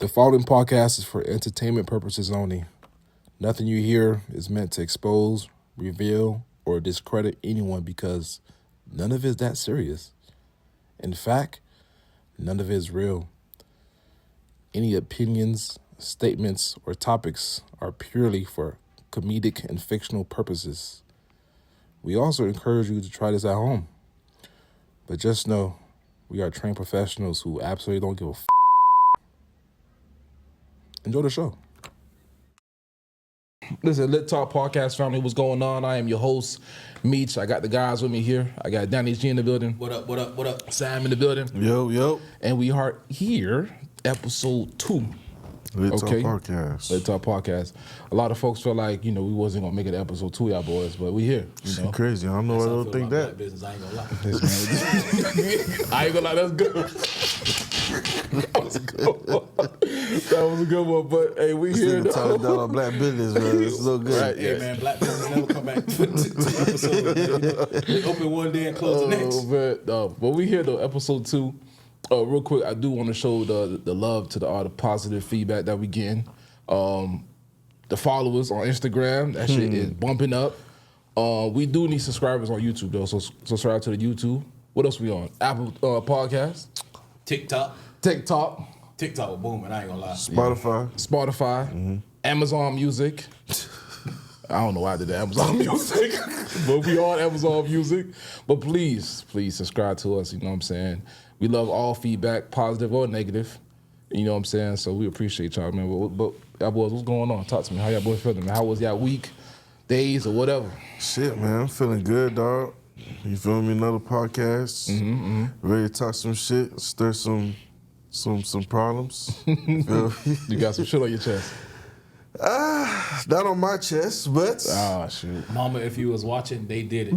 The following podcast is for entertainment purposes only. Nothing you hear is meant to expose, reveal, or discredit anyone because none of it is that serious. In fact, none of it is real. Any opinions, statements, or topics are purely for comedic and fictional purposes. We also encourage you to try this at home. But just know, we are trained professionals who absolutely don't give a f***. Enjoy the show. Listen, Lit Talk Podcast family, what's going on? I am your host, Meech. I got the guys with me here. I got Danny's G in the building. What up, what up, what up? Sam in the building. Yo. And we are here, episode 2. Lit Talk Podcast. Lit Talk Podcast. A lot of folks felt like, we wasn't going to make it to episode 2, y'all boys, but we here. Shit crazy. I don't know why I don't think that. Business, I ain't gonna lie. I ain't gonna lie, that's good. That was a good one. But hey, we here. Talking down on black business, man. It's so good. Right, Hey man, black business never come back to episode. We open one day and close the next. But we here though, episode 2. Real quick, I do want to show the love to all the positive feedback that we getting. The followers on Instagram, that shit is bumping up. We do need subscribers on YouTube though, so subscribe to the YouTube. What else we on? Apple Podcasts. TikTok was booming, I ain't gonna lie. Spotify. Amazon Music. I don't know why I did the Amazon Music, but we on Amazon Music. But please subscribe to us, you know what I'm saying? We love all feedback, positive or negative, you know what I'm saying? So we appreciate y'all, man. But y'all boys, what's going on? Talk to me. How y'all boys feeling, man? How was y'all week, days, or whatever? Shit, man. I'm feeling good, dog. You feel me? Another podcast. Ready to talk some shit, stir some problems. You got some shit on your chest? Not on my chest, but... Ah, shoot. Mama, if you was watching, they did it.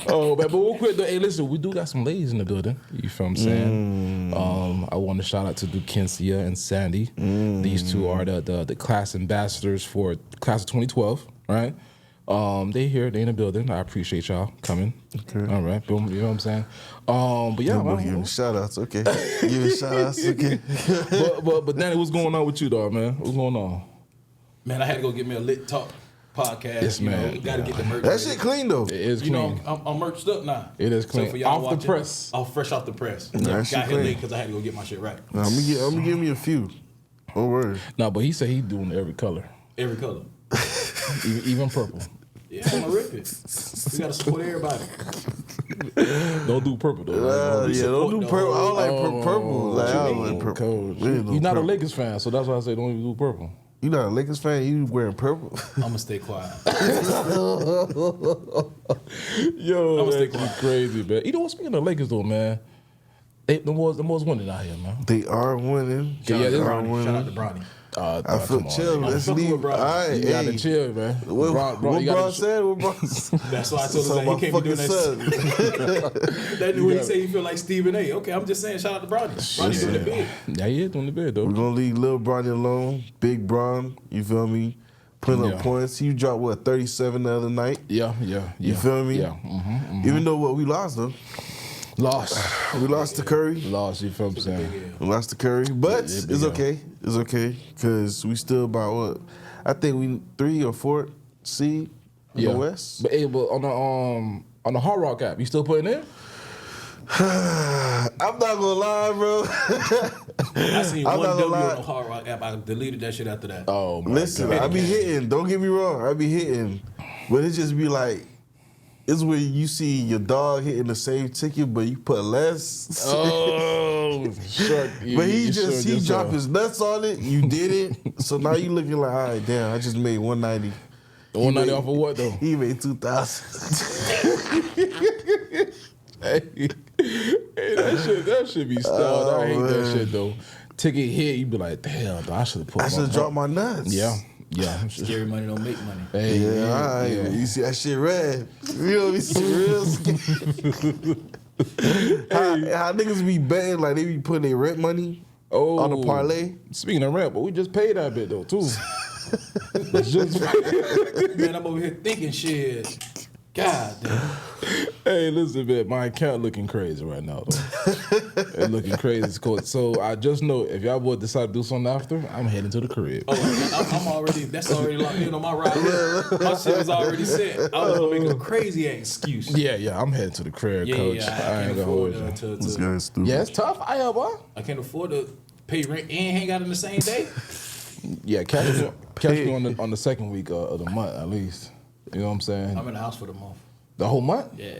Oh, man, but real quick, though, hey, listen, we do got some ladies in the building. You feel what I'm saying? I want to shout out to Dukensia and Sandy. These two are the class ambassadors for class of 2012, right? They here, they in the building. I appreciate y'all coming. Okay. All right, boom, you know what I'm saying? But yeah, I'm gonna give me shout outs, okay. Give me shout outs, okay. but Danny, what's going on with you, dog, man? What's going on? Man, I had to go get me a Lit Talk podcast. Yes, man. Gotta get the merch. That shit clean though. It is clean. I'm merched up now. It is clean. So for y'all Off watching, the press. Fresh off the press. That Got shit here clean. late because I had to go get my shit right. Nah, I'm gonna give me a few. Don't worry. No, but he said he doing every color, Every color. even purple. Yeah, I'm gonna rip it. We gotta support everybody. Don't do purple though. Right? Don't do purple. I don't like purple. Like, I don't like purple. Coach. We ain't no You're not a purple. Lakers fan, so that's why I say don't even do purple. You not a Lakers fan? You wearing purple? I'm gonna stay quiet. Yo, I'ma stay that's quiet. crazy, man. You know what? Speaking of Lakers though, man, the most winning out here, man. They are winning. Yeah, They this- are Shout out winning. to Bronny. I feel come on, chill. man. Let's fucking leave. with Bron. All right, You gotta chill, man. What you Bron gotta said? What Bron That's why I told So him my that he can't be doing fucking that. son. That dude, he said he feel like Stephen A. Okay, I'm just saying, shout out to Bronny. Bronny doing it big. Yeah, he is doing the bid though. We're gonna leave Lil Bronny alone. Big Bron, you feel me? Putting Yeah. up points. He dropped 37 the other night. Yeah. You feel me? Yeah. Even though we lost though. Lost. We lost to Curry. Lost, you feel what I'm saying? We lost to Curry, but Yeah, big it's L. okay. It's okay because we still about what? I think we 3 or 4 seed in the West. But hey, but on the Hard Rock app, you still putting in? I'm not gonna lie, bro. I seen I'm one not gonna W lie. on the Hard Rock app. I deleted that shit after that. Oh my Listen, God. I be hitting. Don't get me wrong. I be hitting, but it just be like it's where you see your dog hitting the same ticket, but you put less. Oh, sure. But he dropped his nuts on it. You did it, so now you looking like, all right, damn, I just made 190. 190 off of what though? He made 2,000. Hey, that should be styled. Oh, I hate that man. shit though. Ticket hit, you be like, damn, I should have put. I should have dropped my nuts. Yeah. Scary money don't make money. Hey, Yeah, all right. yeah. You see that shit red. You know, it's real scary. How niggas be betting, like they be putting their rent money on the parlay. Speaking of rent, but we just paid that bit though too. It's just Man, I'm over here thinking shit. God damn. Hey, listen, man, my account looking crazy right now, though. It's looking crazy. So I just know if y'all boys decide to do something after, I'm heading to the crib. Oh, I'm already. That's already locked in on my ride. My shit was already set. I was gonna make a crazy ass excuse. Yeah, I'm heading to the crib, coach. I I can't ain't gonna hold afford you. This guy's stupid. Yeah, it's tough. I am, boy. I can't afford to pay rent and hang out on the same day. Yeah, catch me on the second week of the month at least. You know what I'm saying? I'm in the house for the month. The whole month? Yeah.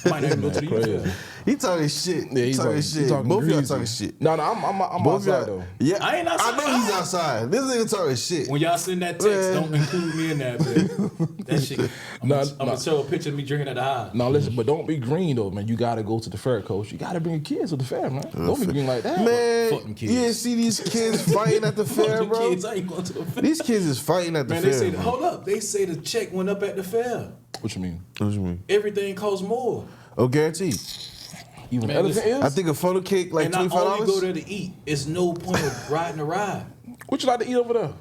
I might not even go to the Crazy. YouTube. He talking shit. Yeah, He talking shit. Both of y'all talking shit. No, I'm Both of outside y'all. though. Yeah, I ain't outside. I know he's outside. This nigga talking shit. When y'all send that text, Man. don't include me in that, man. That shit. I'm gonna show a picture of me drinking at the house. No, listen, but don't be green though, man. You gotta go to the fair, coach. You gotta bring your kids to the fair, man. Don't be green like that. Man, Fuck them kids. you didn't see these kids fighting at the fair, Fuck them bro? kids, I ain't going to the fair. These kids is fighting at the Man, fair. they say, bro. hold up. They say the check went up at the fair. What you mean? What you mean? Everything costs more. Oh, guaranteed. Even Man, elephant listen, ears? I think a funnel cake like And I $25. only go there to eat. It's no point of riding the ride. What you like to eat over there?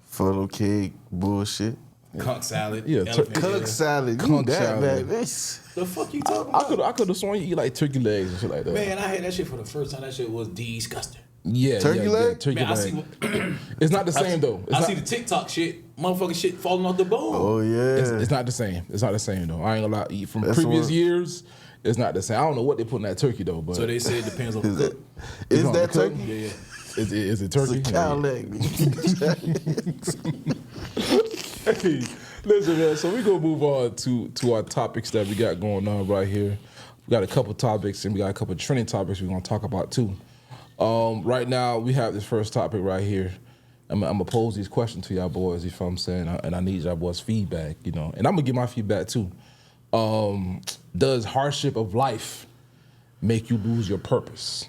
Funnel cake, bullshit. Conch salad. Yeah, elephant Cook ear. salad. You Conch that salad. bad, bitch. The fuck you talking about? I could have sworn you eat like turkey legs and shit like that. Man, I had that shit for the first time. That shit was disgusting. Yeah, Turkey leg? turkey Man, I leg. see. It's not the same though. It's I not, see the TikTok shit. Motherfucking shit falling off the bone. Oh, yeah. it's not the same. It's not the same though. I ain't gonna lie. Eat from That's previous what- years. It's not the same. I don't know what they put in that turkey though, but So they say it depends on Is the that, cook. is on that the cook? turkey? Yeah, yeah. is it It's turkey? a cow leg. Hey, listen, man. So we gonna move on to our topics that we got going on right here. We got a couple topics and we got a couple trending topics we're gonna talk about too. Right now we have this first topic right here. I'm gonna pose these questions to y'all boys. You feel what I'm saying? And I need y'all boys' feedback. You know, and I'm gonna give my feedback too. Does hardship of life make you lose your purpose?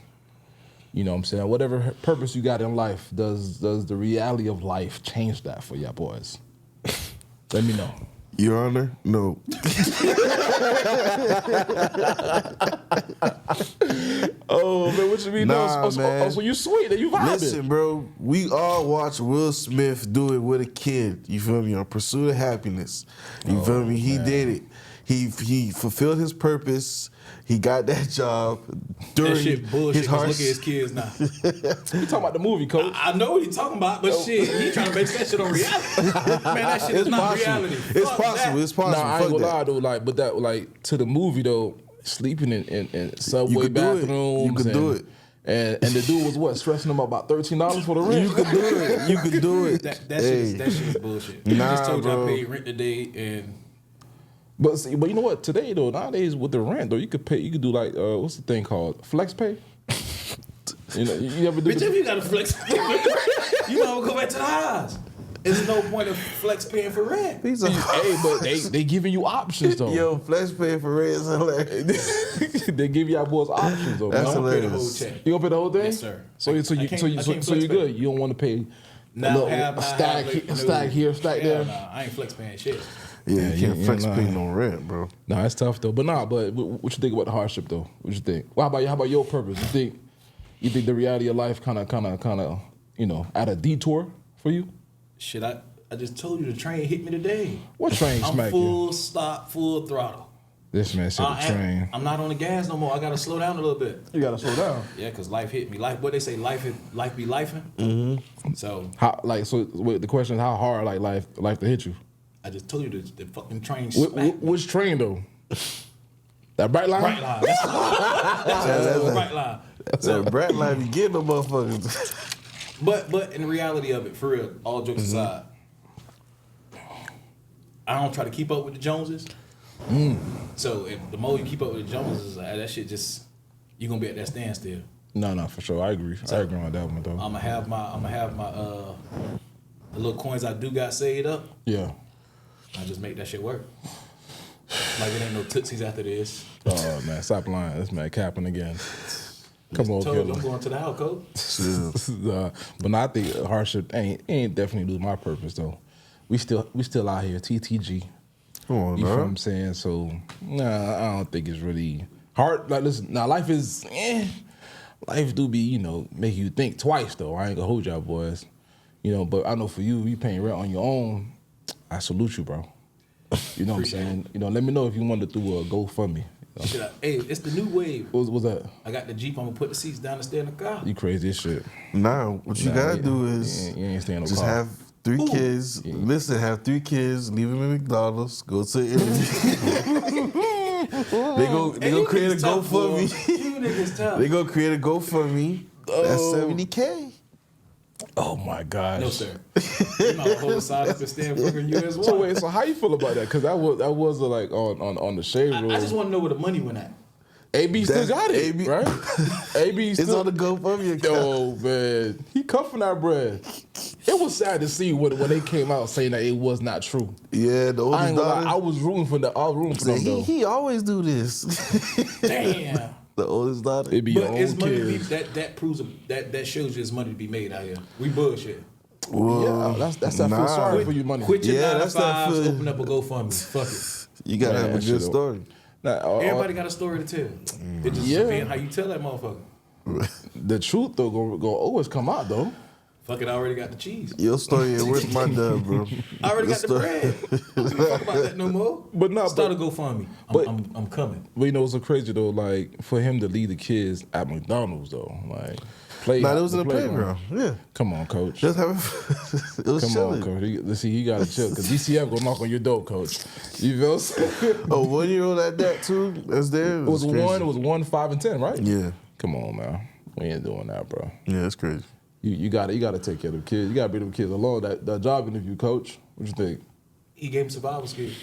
You know what I'm saying? Whatever purpose you got in life, does the reality of life change that for y'all boys? Let me know. Your Honor, no. Oh man, what you mean? Nah, so, man. so you sweet and you vibing. Listen, bro, we all watch Will Smith do it with a kid. You feel me? On Pursuit of Happiness. You feel me? He did it. He fulfilled his purpose. He got that job during That shit bullshit. his 'Cause harsh. look at his kids now. You talking about the movie, coach? I know what he's talking about, but shit, he trying to base that shit on reality. Man, that shit is It's not possible. reality. It's Fuck possible. that. It's possible. Nah, I Fuck ain't gonna that. lie though. Like, but that like to the movie though, sleeping in subway could do it. bathrooms. You could do it. And the dude was what stressing him about $13 for the rent. You could do it. You could do it. That Hey. shit is bullshit. He Nah, just told you bro. I paid rent today, and But see, but you know what? Today though, nowadays with the rent though, you could pay. You could do like what's the thing called flex pay? You know, you ever do? bitch, if you got to flex, you know, go back to the house. There's no point of flex paying for rent. He's a Hey, but they giving you options though. yo flesh pay for rent is hilarious. They give y'all boys options though. That's man. Don't pay the whole hilarious. check. You gonna pay the whole thing? Yes, sir. So you I can't so flex you pay. good. You don't want to pay Now a stack here, stack there. Nah, I ain't flex paying shit. Yeah, you can't you flex ain't pay lying. no rent, bro. Nah, it's tough though. But what you think about the hardship though? What you think? Well, how about your purpose? You think the reality of life kind of you know at a detour for you? Shit, I just told you the train hit me today. What train I'm smack you? full stop, full throttle. This man said the train. I'm not on the gas no more. I gotta slow down a little bit. You gotta slow down. Yeah, cause life hit me. What they say, life be lifing. Mm-hmm. So The question is how hard like life to hit you? I just told you the fucking train Wh- smacked me. which train though? That bright line. Bright line. That's the bright line. So Brad life, you get no motherfuckers. But in the reality of it, for real, all jokes aside, I don't try to keep up with the Joneses. So if the more you keep up with the Joneses, that shit just you gonna be at that standstill. No, for sure. I agree. I agree on that one though. I'm gonna have my the little coins I do got saved up. Yeah. I just make that shit work. Like it ain't no tootsies after this. Oh man, stop lying. This man capping again. Come on, Told you killer. I'm going to the alcove. But no, I think hardship ain't definitely lose my purpose though. We still out here, TTG. Come on, You feel what bro. I'm saying? So nah, I don't think it's really hard. Like listen, now life is life do be, you know, make you think twice though. I ain't gonna hold y'all boys. You know, but I know for you paying rent on your own, I salute you, bro. You know what I'm saying? You know, let me know if you want to do a GoFundMe. You know? Hey, it's the new wave. What's that? I got the Jeep. I'm gonna put the seats down and stay in the car. You crazy as shit. Nah, what you gotta do is you ain't staying in no just car. have 3 kids. Yeah. Listen, have 3 kids. Leave them in McDonald's. Go to an interview. they go create a GoFundMe. You niggas tough. They go create a GoFundMe. That's $70K. Oh my gosh. No sir. You know, hold aside up and stand for you as well. So wait, so how you feel about that? Because that was like on the shade room. I just want to know where the money went at. AB still got it, AB right? AB still. It's on the GoFundMe account. Oh man, he cuffing that bread. It was sad to see when they came out saying that it was not true. Yeah, the I oldest ain't gonna daughter. lie, I was rooting for them. Though. He always do this. Damn. The oldest daughter. It be your But own it's money to be, kids. that proves that shows you it's money to be made out here. We bullshit. Yeah, that's that feel nah. sorry for you money. Quit your Yeah, 9 to that's that 5s, feel- open up a GoFundMe. Fuck it. You gotta Man, have a that good shit- story. Nah, Everybody got a story to tell. It just depends how you tell that motherfucker. the truth though go always come out though. Fuck it, I already got the cheese. Your story ain't worth my dub, bro. I already got the bread. Don't give a fuck about that no more. But nah, Start a GoFundMe. but- I'm coming. But you know what's so crazy though? Like for him to lead the kids at McDonald's though, like play. Nah, it was in the playground. Yeah. Come on, coach. Just have it was Come chilling. on, coach. Let's see, you gotta chill because DCF gonna knock on your door, coach. You feel? Oh, 1-year-old at that too? That's there? It was crazy. 1, 5, and 10, right? Yeah. Come on, man. We ain't doing that, bro. Yeah, that's crazy. You gotta take care of the kids. You gotta bring them kids along. That job interview, coach. What you think? He gave him survival skills.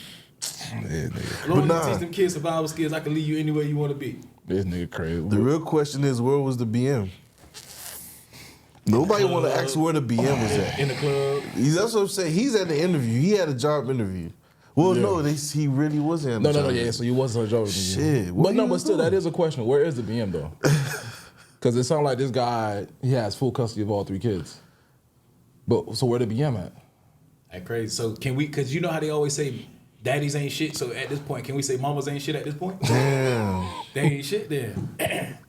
Yeah, nigga. As long as But you nah. teach them kids survival skills, I can lead you anywhere you want to be. This nigga crazy. The real question is, where was the BM? Nobody want to ask where the BM was at. In the club. That's what I'm saying. He's at the interview. He had a job interview. Well, Yeah. no, he really wasn't. At the No, job yeah. interview. So you wasn't a job interview. Shit, what he But was still, doing? that is a question. Where is the BM though? Because it sounds like this guy he has full custody of all 3 kids. But so where the BM at? That crazy. So can we, because you know how they always say daddies ain't shit. So at this point, can we say mamas ain't shit at this point? Damn. They ain't shit then.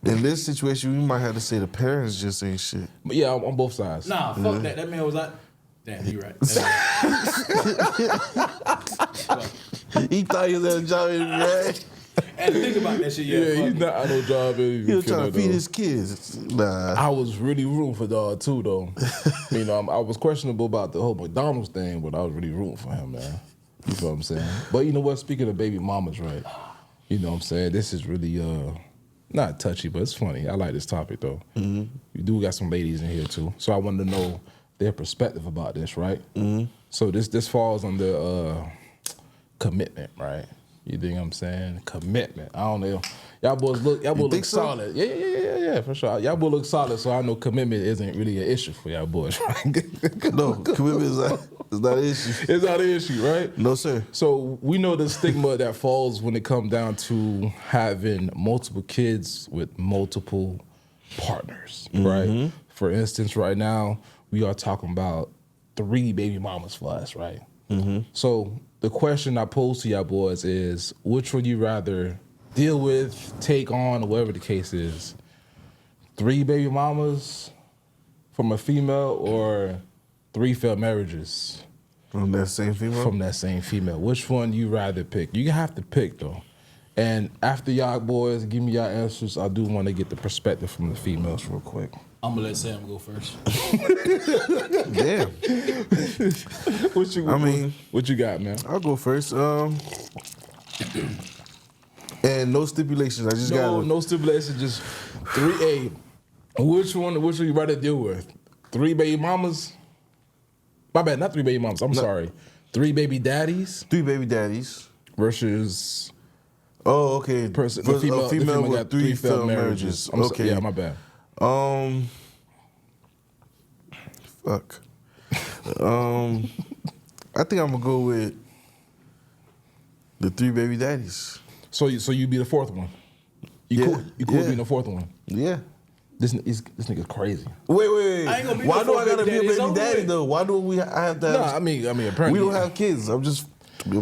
In this situation, we might have to say the parents just ain't shit. But yeah, on both sides. Nah, fuck that. That man was like, damn, you right. He thought he was at a job interview, right? And think about that shit. Yeah, Yeah, he's not at no job interview. He was trying to though. feed his kids. Nah. I was really rooting for dog too, though. You know, I was questionable about the whole McDonald's thing, but I was really rooting for him, man. You feel what I'm saying? But you know what? Speaking of baby mamas, right? You know what I'm saying? This is really not touchy, but it's funny. I like this topic though. Mm-hmm. You do got some ladies in here too, so I wanted to know their perspective about this, right? Mm-hmm. So this falls under commitment, right? You think what I'm saying? Commitment. I don't know. Y'all boys look think so? solid. Yeah, for sure. Y'all boys look solid, so I know commitment isn't really an issue for y'all boys, right? No, commitment is not an issue. It's not an issue, right? No, sir. So we know the stigma that falls when it comes down to having multiple kids with multiple partners, right? For instance, right now, we are talking about 3 baby mamas for us, right? So the question I pose to y'all boys is, which would you rather deal with, take on, or whatever the case is? 3 baby mamas from a female or 3 failed marriages From that same female? from that same female? Which one you rather pick? You have to pick though. And after y'all boys give me y'all answers, I do want to get the perspective from the females real quick. I'm gonna let Sam go first. Damn. What you got, man? I'll go first. And no stipulations. I just got No stipulation, just 3A. Which one would you rather deal with? 3 baby mamas? My bad, not 3 baby mamas. I'm sorry. 3 baby daddies 3 baby daddies. versus Oh, okay. person, For the female with got 3 failed marriages. Okay. Yeah, my bad. Fuck. I think I'm gonna go with the 3 baby daddies. So you be the 4th one. You Yeah, cool yeah. being the 4th one. Yeah. This nigga's crazy. Wait. I ain't gonna be Why no do I gotta be a baby daddy, it's baby over daddy with. though? Why do I have to have? No, I mean apparently we don't have kids. I'm just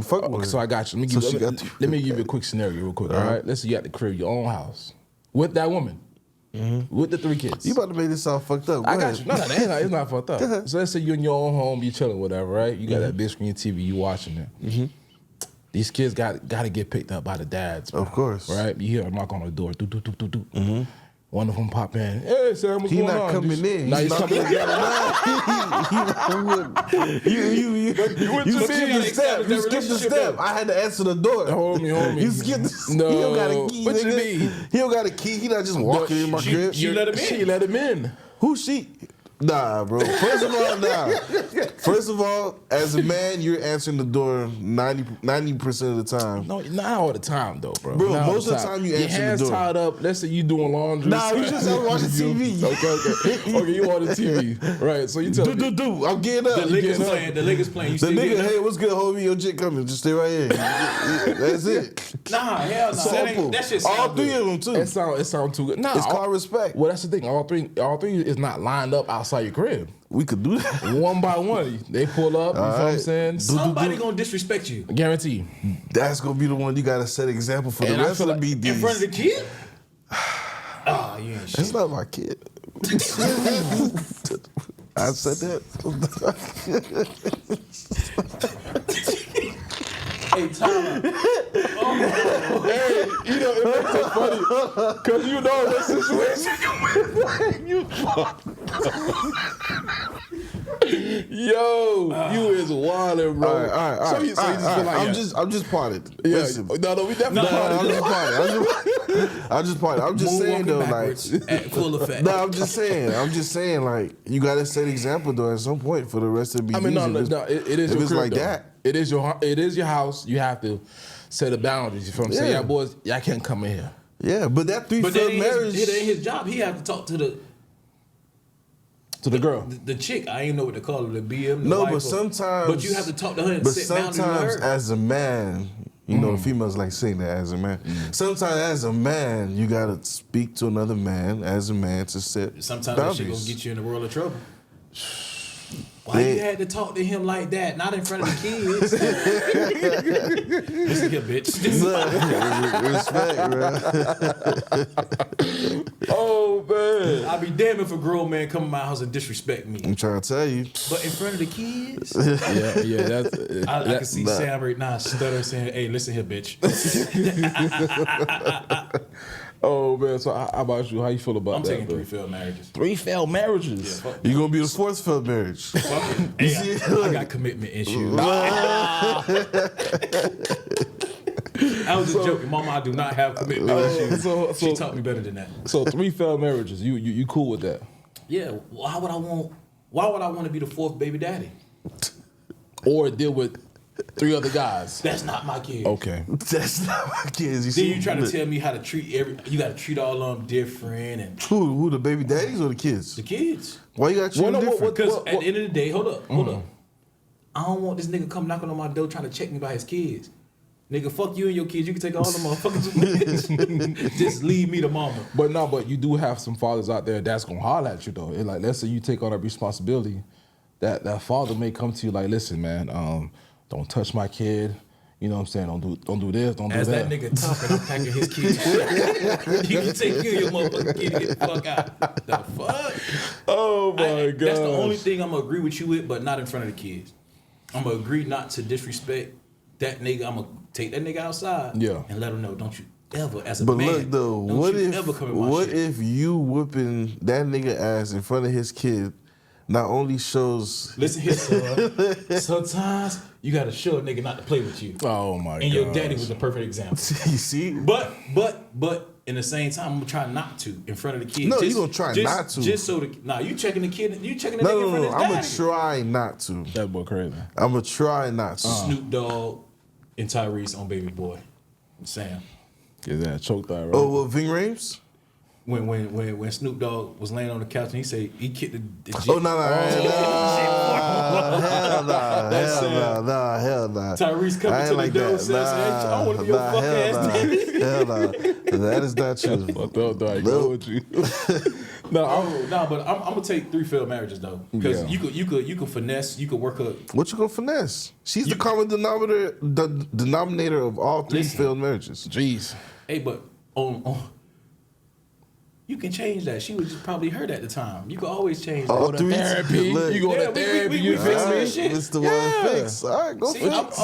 fuck with Okay, her. so I got you. So she got Let me give you a quick scenario real quick. All right, let's say you at the crib, your own house, with that woman, with the 3 kids. You about to make this sound fucked up. Go I ahead. got you. No, it's not fucked up. So let's say you're in your own home, you chilling, whatever, right? You got that big screen TV, you watching it. These kids got to get picked up by the dads. Bro. Of course. Right? You hear a knock on the door. Do. One of them pop in. Hey, Sam, what's He going on? not coming in. Nah, he's coming in. You skipped the step. You skipped the step. I had to answer the door. Homie. You skipped the step. No. He don't got a key, What you nigga. mean? He don't got a key. He not just walking in my crib. She let him in. She let him in. Who she? Nah, bro. First of all, as a man, you're answering the door 90% of the time. No, not all the time, though, bro. Bro, Not all most of the time you answer the Your hands door. tied up. Let's say you doing laundry. Nah, you just watching TV. Okay, you on the TV. Right, so you tell me. I'm getting up. The Lakers playing. You The still nigga, get up? hey, what's good, homie? Your chick coming. Just stay right here. That's it. Nah, hell no. Simple. That shit All sound three good. of them, too. It sound too good. Nah, It's called respect. Well, that's the thing. All three is not lined up outside your crib. We could do that. One by one, they pull up. You know what I'm saying? Somebody gonna disrespect you Guarantee. That's gonna be the one you gotta set example for And the I rest feel of the like BDs. in front of the kid. Ah, you ain't That's shit. not my kid. I said that. Hey, Tyler. Hey, you know, it makes it funny because you know the situation you Yo, you is wildin', bro. All right. So you just feel like I'm just parted. yeah. Listen. No, we definitely No, parted. I'm just parted. I'm just saying though, like, at full effect. no, I'm just saying, like, you gotta set example though at some point for the rest of the BDs. I mean, no, if it is if your it's crib, like though. that. It is your house. You have to set the boundaries. You feel what I'm saying? Yeah. Yeah, boys, y'all can't come in here. Yeah, but that But that three-field ain't marriage. it ain't his job. He have to talk to the Girl. the chick. I ain't know what to call her, the BM. The No, wife but or- sometimes. But you have to talk to her and But set boundaries sometimes, with her. as a man, you know, females like saying that as a man. Sometimes, as a man, you gotta speak to another man as a man to set Sometimes that shit boundaries. gonna get you in the world of trouble. Why you had to talk to him like that? Not in front of the kids. Listen here, bitch. Respect, bro. Oh man. I'd be damn if a grown man come to my house and disrespect me. I'm trying to tell you. But in front of the kids, Yeah. That's. I can see Sam right now stutter saying, "Hey, listen here, bitch." Oh man. So how about you? How you feel about I'm that? taking bro? 3 failed marriages. 3 failed marriages. Yeah, fuck You gonna be the fourth failed marriage. fuck it. Hey, I got commitment issues. I was just joking. Mama, I do not have commitment issues. She taught me better than that. So 3 failed marriages. You cool with that? Yeah. Why would I want to be the 4th baby daddy? Or deal with 3 other guys? That's not my kid. Okay. That's not my kids. You Then see, you trying to tell me how to treat you got to treat all of them different and who the baby daddies or the kids? the kids. Why you got to treat them different? Because at the end of the day, hold up. I don't want this nigga come knocking on my door trying to check me by his kids. Nigga, fuck you and your kids. You can take all the motherfuckers. Just leave me to mama. But you do have some fathers out there that's gonna holler at you though. And like, let's say you take on that responsibility, that father may come to you like, listen, man, don't touch my kid. You know what I'm saying? Don't do this. Don't As do that that. nigga talking, I'm packing his kids. You can take you and your motherfucking kid and get the fuck out. The fuck? Oh my god. That's the only thing I'm gonna agree with you with, but not in front of the kids. I'm gonna agree not to disrespect that nigga. I'm gonna take that nigga outside and let him know, don't you ever, as a But man, look though, don't what you ever come in my what shit. if you whooping that nigga ass in front of his kid not only shows Listen here, son. Sometimes you gotta show a nigga not to play with you. Oh my god. And your daddy was the perfect example. you see? But in the same time, I'm gonna try not to in front of the kids. No, you gonna try not to. Just so you checking the kid, you checking the No, nigga in front of his I'm daddy. gonna try not to. That boy crazy. I'm gonna try not to. Snoop Dogg and Tyrese on Baby Boy. Sam. Get that choked out, right? Oh, well, Ving Rhames? When Snoop Dogg was laying on the couch and he said he kicked the Oh, no, hell no. Tyrese coming I ain't to like the door that. says, "Hey, I want to be your fuck ass daddy." Hell no. That is not true. I thought I go with you. No, but I'm gonna take 3 failed marriages though, because Yeah. you could finesse, you could work up. What you gonna finesse? She's the common denominator of all 3 Listen. failed marriages. Jeez. Hey, but on you can change that. She was just probably hurt at the time. You can always change that. All Go to 3 therapy. Look. You go Yeah, to we therapy. fix You me fix some me. shit. Mr. Yeah. One Fix. All right, go See, fix.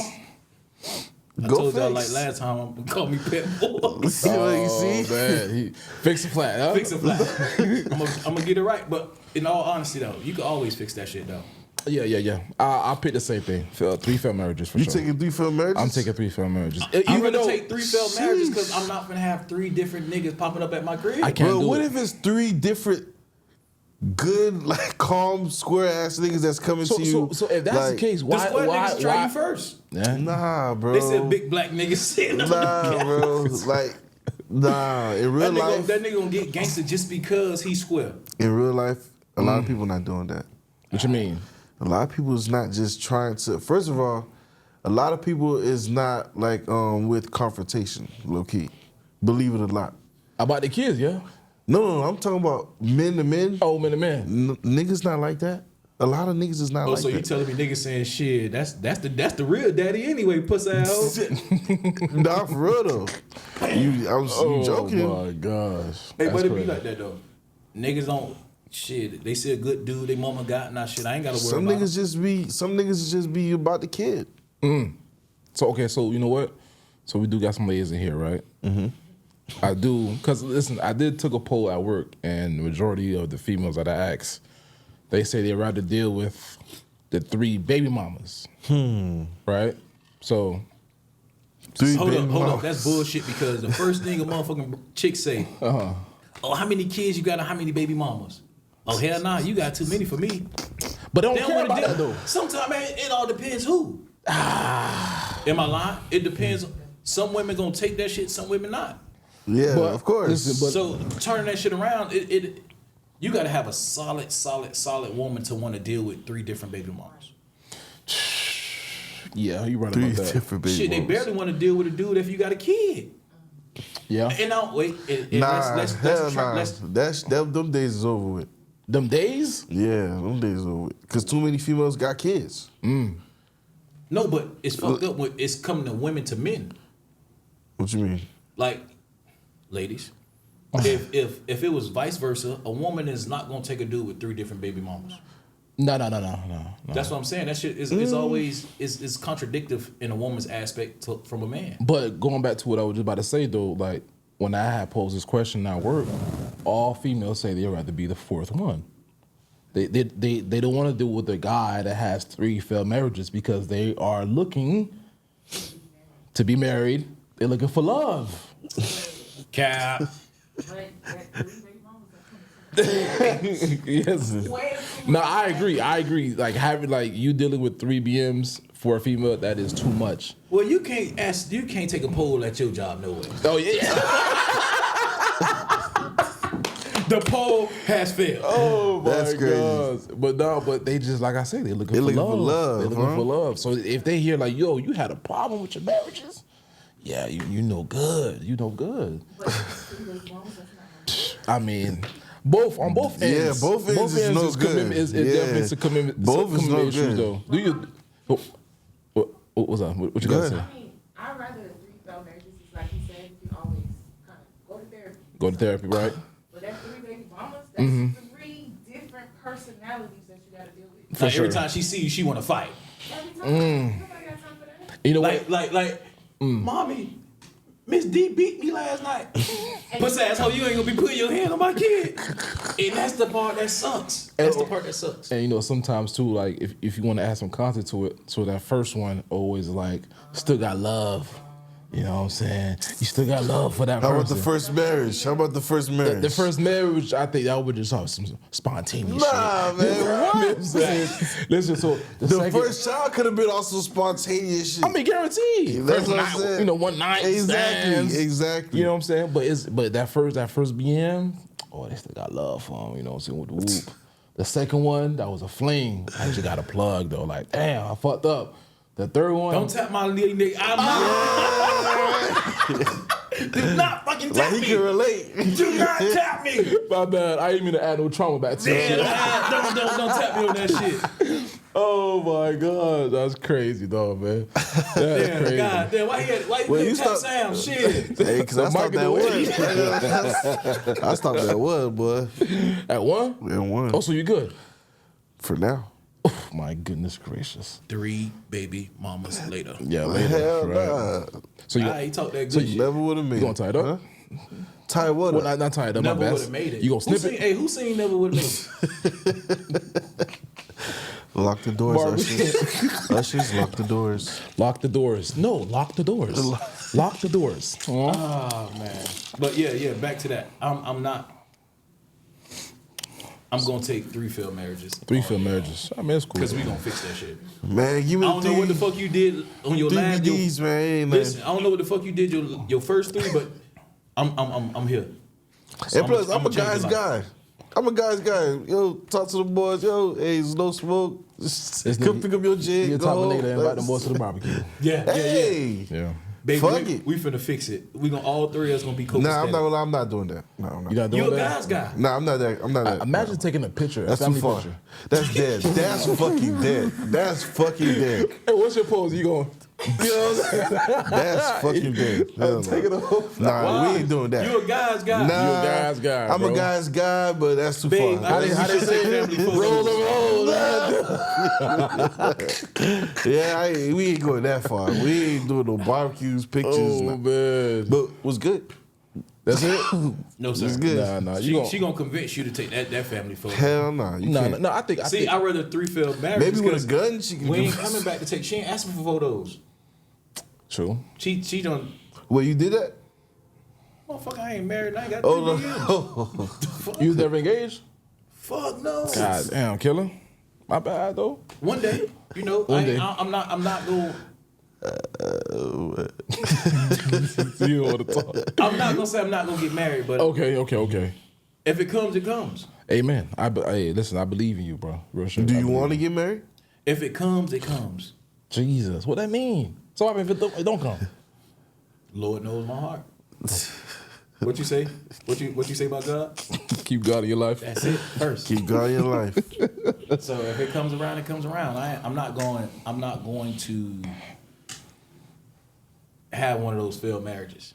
I Go told y'all fix. like last time, call me pet boy. You see what you see? Man, fix a flat. Huh? Fix a flat. I'm gonna get it right, but in all honesty though, you can always fix that shit though. Yeah. I'll pick the same thing. 3 failed marriages for You sure. taking 3 failed marriages? I'm taking 3 failed marriages. I'd rather take 3 failed marriages because I'm not gonna have 3 different niggas popping up at my crib. I can't Bro, do what it. if it's 3 different good, like calm, square ass niggas that's coming to you? So if that's like, the case, The why? square niggas try you first. Yeah. Nah, bro. They said big black niggas sitting on the Nah, bro. Like, nah. In real life, that nigga gonna get gangster just because he's square. in real life, a lot of people not doing that. What you mean? A lot of people is not just trying to. First of all, a lot of people is not like with confrontation, low key. Believe it or not. About the kids, yeah. No, I'm talking about men to men. Oh, man to man. Niggas not like that. A lot of niggas is not like So that. you telling me niggas saying shit? That's the real daddy anyway, pussy ass hoe. Nah, for real though. You joking. Oh my gosh. Hey, That's but it be crazy. like that though. Niggas don't shit. They see a good dude, they mama got nah shit. I ain't gotta worry Some about niggas just be about the kid. So okay, so you know what? So we do got some ladies in here, right? Mm-hmm. I do, cause listen, I did took a poll at work, and the majority of the females that I asked, they say they'd rather deal with the 3 baby mamas. Right? So Hold up. That's bullshit because the first thing a motherfucking chick say, oh, how many kids you got and how many baby mamas? Oh, hell nah, you got too many for me. but they don't They don't care want to about deal. that though. Sometimes, man, it all depends who. Am I lying? It depends. Some women gonna take that shit, some women not. Yeah, But- of course. listen, but- So turning that shit around, you gotta have a solid woman to want to deal with 3 different baby mamas. Yeah, you right 3 about that. different baby Shit, they mamas. barely want to deal with a dude if you got a kid. Yeah. And now wait, Nah, let's them days is over with. Them days? Yeah, them days is over with. Cause too many females got kids. no, but it's fucked up when it's coming to women to men. What you mean? Like, ladies, if it was vice versa, a woman is not gonna take a dude with 3 different baby mamas. No. That's what I'm saying. That shit is always is contradictive in a woman's aspect from a man. But going back to what I was just about to say though, like when I had posed this question at work, all females say they'd rather be the 4th one. They don't want to deal with a guy that has 3 failed marriages because they are looking to be married. They're looking for love. Cap. Yes. No, I agree. Like having you dealing with 3 BMs for a female, that is too much. Well, you can't take a poll at your job, no way. Oh yeah. The poll has failed. Oh my That's crazy. God. But they just like I say, they're looking, They for, looking love. for love, They're looking huh? for love. So if they hear like, yo, you had a problem with your marriages, yeah, you know good. You know good. I mean, on both ends. Yeah, both ends is no good. Commitment is Yeah. definitely it's a commitment. Both is no issues good. though. Do you? What was that? What you Go got to ahead. say? I mean, I'd rather 3 failed marriages. It's like you said, you can always kind of go to therapy. Go to therapy, right? But that 3 baby mamas, that's 3 different personalities that you got to deal with. For Like sure. every time she see you, she want to fight. Every time. Nobody got time for that. You know what? Like, mommy, Miss D beat me last night. Pussy asshole, you ain't gonna be putting your hand on my kid. And that's the part that sucks. That's the part that sucks. And you know, sometimes too, like if you want to add some content to it, so that first one always like still got love. You know what I'm saying? You still got love for that How person. about the first marriage? How about the first marriage? The first marriage, I think that would just have some spontaneous Nah, shit. man, You know what? I'm saying? Listen, so the The second, first child could have been also spontaneous shit. I mean, guaranteed. That's First what I'm night, saying. you know, one night stands. Exactly. You know what I'm saying? But that first BM, oh, they still got love for him. You know what I'm saying? With the whoop. The second one, that was a fling. I just got a plug though. Like, damn, I fucked up. The third one, Don't tap my little nigga. I'm not. Do not fucking Like tap he me. can relate. Do not tap me. my bad. I didn't mean to add no trauma back to Yeah, that shit. don't tap me on that shit. Oh my god, that's crazy, though, man. That's Damn, crazy. God damn, why you Well, you tap stop- Sam? Shit. Hey, because I stopped Mike that in one. I stopped that one, boy. At one? And one. Oh, so you good? For now. my goodness gracious. 3 baby mamas later. Yeah, later. Hell right. nah. So you, He talked that so good you shit. Never would have made you it. gonna tie it up? Huh? Tie what Well, up? not tie it up. Never My would best. have made it. You gonna snip it? Hey, who seen Never Would Have Made It? Lock the doors, Barbie. Ushers. Ushers, lock the doors. Lock the doors. No, lock the doors. Lock the doors. Oh man. But yeah, back to that. I'm gonna take 3 failed marriages. 3 failed marriages. I mean, it's cool. Because we gonna fix that shit. Man, give I me don't know what the fuck you did on your last. DVDs, man. Ain't Listen, I don't know what the fuck you did your first 3, but I'm here. So And plus, I'm I'ma a change your guy's life. guy. I'm a guy's guy. Yo, talk to the boys. Yo, hey, there's no smoke. Just come pick up your jig. You're the go type of home. nigga that invite them boys to the barbecue. Yeah. Hey. Yeah. Baby, Fuck we, it. we finna fix it. We gonna all 3 of us gonna be copacetic. Nah, I'm not doing that. No, I'm not. You not doing You a that? guy's guy. Nah, I'm not that. I'm not that. Imagine taking a picture, That's a too family far. picture. That's dead. That's fucking dead. That's fucking dead. Hey, what's your pose? You going? You know what I'm saying? That's fucking dead. Hell no. Take it off. Nah, Why? we ain't doing that. You a guy's guy. Nah, You a guy's guy, I'm bro. a guy's guy, but that's too Babe, far. how they say family photos? Roll them Yeah, we ain't going that far. We ain't doing no barbecues, pictures. Oh, nah. man. But was good. That's it? No, sir. It's good. Nah. She gonna convince you to take that family photo. Hell no. You No, can't. no, I think. See, I'd rather 3 failed marriages. Maybe with a 'cause gun, she can we do ain't coming back to take. She ain't asking for photos. True. She done. Well, you did that? Motherfucker, I ain't married. I ain't got 3 Oh, years. no. Fuck, You was never engaged? fuck no. God damn, killer. My bad, though. One day, you know, One day. I'm not going. You know what to talk. I'm not gonna say I'm not gonna get married, but Okay. if it comes, it comes. Amen. Hey, listen, I believe in you, bro. Real shit. Do I you believe want to in get married? If it comes, it comes. you. Jesus, what that mean? So I mean, if it don't come. Lord knows my heart. What you say? What you say about God? Keep God in your life. That's it. First. Keep God in your life. So if it comes around, it comes around. I'm not going to have one of those failed marriages.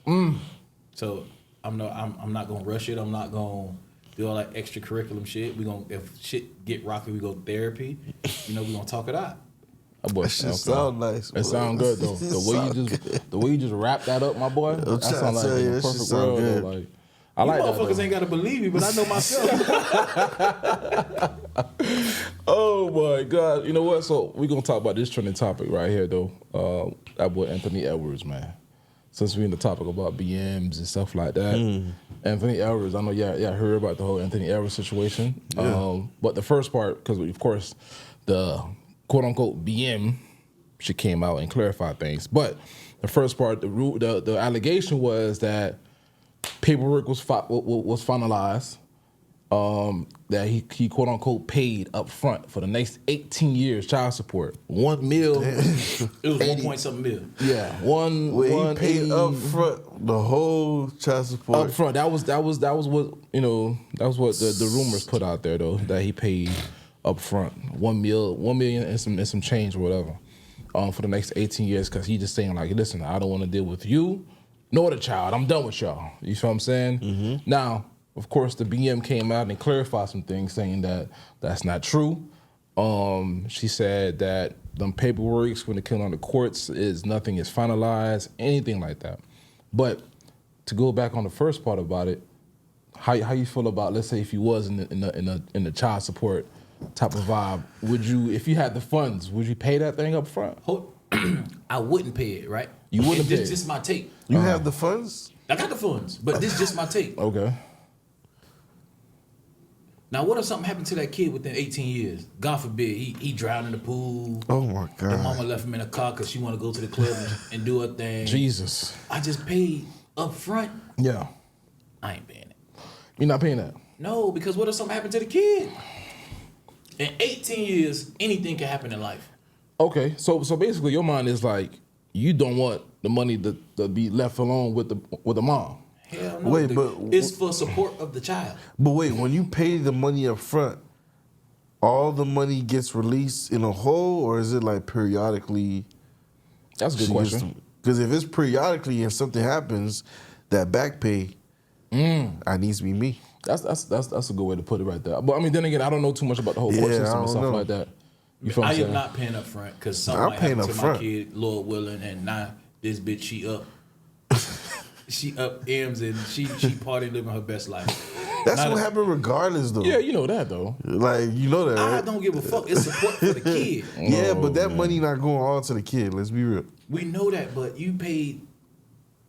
So I'm not gonna rush it. I'm not gonna do all that extra curriculum shit. If shit get rocky, we go to therapy. You know, we gonna talk it out. Oh, boy, That shit sound nice. It sound good though. The way you just wrap that up, my boy. That trying to sound like tell you, a that shit perfect sound world. good. Though. Like I like that. Motherfuckers though. ain't gotta believe me, but I know myself. Oh my God! You know what? So we're gonna talk about this trending topic right here, though. That boy Anthony Edwards, man. Since we're in the topic about BMs and stuff like that, Anthony Edwards. I know y'all heard about the whole Anthony Edwards situation. Yeah. But the first part, because of course the quote unquote BM, she came out and clarified things. But the first part, the allegation was that paperwork was finalized. That he quote unquote paid up front for the next 18 years child support. $1 million. It was 1 point something million. Yeah, one. Wait, he paid up front the whole child support. Up front. That was what that was what the rumors put out there though, that he paid up front $1 million and some change or whatever. For the next 18 years, because he just saying like, listen, I don't want to deal with you nor the child. I'm done with y'all. You feel what I'm saying? Mm-hmm. Now, of course, the BM came out and clarified some things, saying that that's not true. She said that them paperwork, when it came on the courts, nothing is finalized, anything like that. But to go back on the first part about it, how you feel about, let's say, if you was in the child support type of vibe, would you, if you had the funds, would you pay that thing up front? I wouldn't pay it, right? You wouldn't pay This it? just my take. You have the funds? I got the funds, but this is just my take. Okay. Now, what if something happened to that kid within 18 years? God forbid, he drowned in the pool. Oh my The God. mama left him in a car because she want to go to the club and do her thing. Jesus. I just paid up front. Yeah. I ain't paying it. You're not paying that? No, because what if something happened to the kid? In 18 years, anything can happen in life. Okay, so basically your mind is like, you don't want the money to be left alone with the mom. Hell no. Wait, but it's for support of the child. But wait, when you pay the money up front, all the money gets released in a whole, or is it like periodically? That's a good question. Because if it's periodically and something happens, that back pay, I needs to be me. That's a good way to put it right there. But I mean, then again, I don't know too much about the whole court Yeah, I system and don't stuff know. like that. You feel what I I'm saying? am not paying up front because I'm something might paying happen up to front. my kid, Lord willing, and now this bitch she up M's and she partying living her best life. That's Not what a- happened regardless, though. Yeah, you know that though. Like, you know that, I right? don't give a fuck. It's support for the kid. Yeah, but that man. money not going all to the kid. Let's be real. We know that, but you paid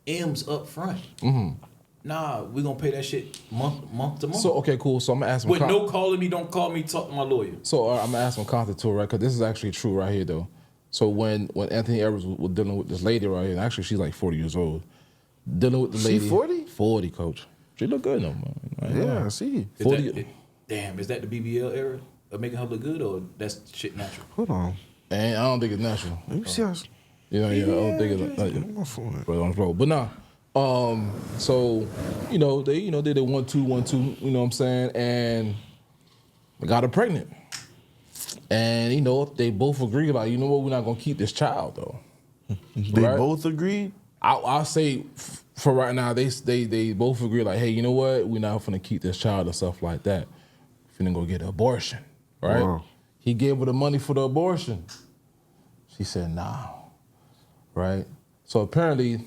M's up front. Nah, we gonna pay that shit month to month. So okay, cool. So I'm gonna ask him. With no calling me, don't call me. Talk to my lawyer. So I'm gonna ask him content too, right? Because this is actually true right here, though. So when Anthony Edwards was dealing with this lady right here, and actually she's like 40 years old, dealing with the She lady. 40? 40, coach. She look good though, man. I ain't gonna Yeah, lie. I see. Is 40 that, damn, is that the BBL era of making her look good, or that's shit natural? Hold on. And I don't think it's natural. Let me see how. You know, yeah, I don't think it's Get my phone. but on the floor. But nah. So, they did a 1-2, you know what I'm saying, and they got her pregnant. And they both agreed, like, you know what, we're not gonna keep this child though. They Right. both agreed. I'll say for right now, they both agree, like, hey, you know what, we're not gonna keep this child and stuff like that. Finna go get an abortion, right? Wow. He gave her the money for the abortion. She said, nah, right? So apparently,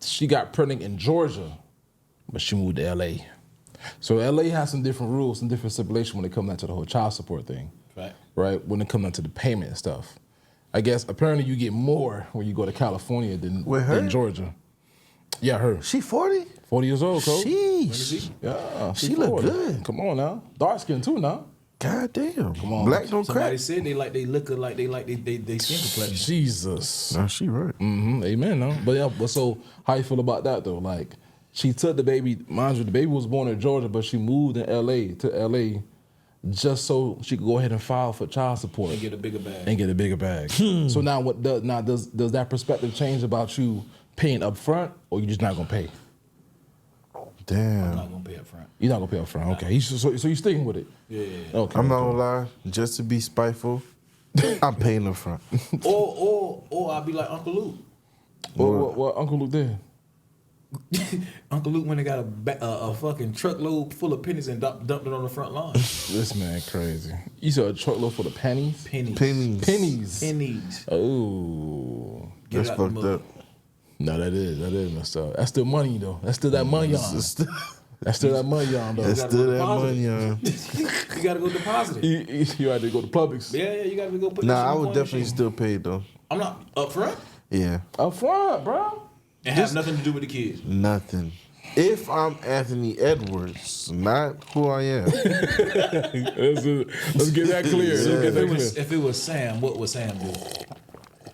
she got pregnant in Georgia, but she moved to L.A. So L.A. has some different rules, some different stipulations when it comes down to the whole child support thing, Right. right? When it comes down to the payment and stuff. I guess apparently you get more when you go to California With her? than Georgia. Yeah, her. She 40? 40 years old, coach. Sheesh. Yeah, She look 40. good. Come on now. Dark skin too now. God damn. Come on. Black don't Somebody crack. said they like they liquor, like they skin complexion. Jesus. No, she right. Amen, no. But yeah, but so how you feel about that though? Like, she took the baby, mind you, the baby was born in Georgia, but she moved to LA just so she could go ahead and file for child support And get a bigger bag. and get a bigger bag. So now does that perspective change about you paying up front, or you just not gonna pay? I'm Damn. not gonna pay up front. You're not gonna pay up front. Okay. So you sticking with it? Yeah. Okay. I'm not gonna lie. Just to be spiteful, I'm paying up front. Or I'll be like Uncle Luke. What Uncle Luke did? Uncle Luke went and got a fucking truckload full of pennies and dumped it on the front lawn. This man crazy. You saw a truckload full of pennies? Pennies. Pennies. Oh. Get That's it out the fucked mud. up. No, that is messed up. That's still money though. That's still that money on. That's still that money on though. That's gotta still go that deposit money, You gotta go deposit it. You had to go to Publix. Yeah, you gotta go put that shit Nah, I in the would coin definitely machine. still pay it though. I'm not up front Yeah, Up front, bro. and have nothing to do with the kids. nothing. If I'm Anthony Edwards, not who I am. Let's get that clear. Let's get that clear. If it was Sam, what would Sam do?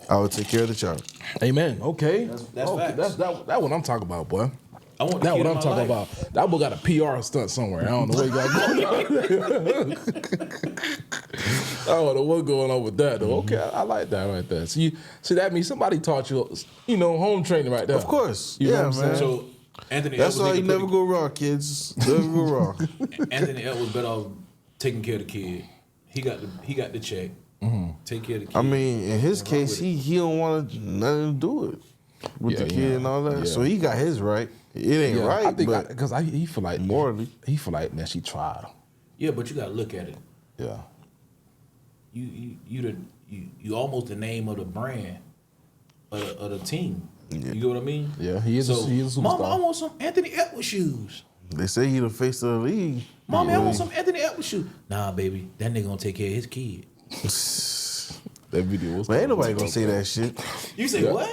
I would take care of the child. Amen. Okay. That's okay. facts. That what I'm talking about, boy. I want the That's kid what in I'm my talking life. about. That boy got a PR stunt somewhere. I don't know what he got going on. I don't know what's going on with that though. Okay, I like that right there. See, that means somebody taught you, home training right there. Of course. You know Yeah, what I'm man. saying? So Anthony That's Edwards why you need to never go wrong, kids. Never go wrong. Anthony Edwards better off taking care of the kid. He got the check. Take care of the kid. I mean, in his Nothing wrong case, with he don't want nothing to do it with Yeah, the kid and all that. yeah. So he got his right. It ain't right, I think but because he feel like morally. he feel like man, she tried. Yeah, but you gotta look at it. Yeah. You almost the name of the brand of the team. You get what I mean? Yeah, he is. So, He is a superstar. Mama, I want some Anthony Edwards shoes. they say he the face of the league. Mommy, I want some Anthony Edwards shoes. Nah, baby, that nigga gonna take care of his kid. That video was. But ain't nobody gonna say that shit. You say Yeah. what?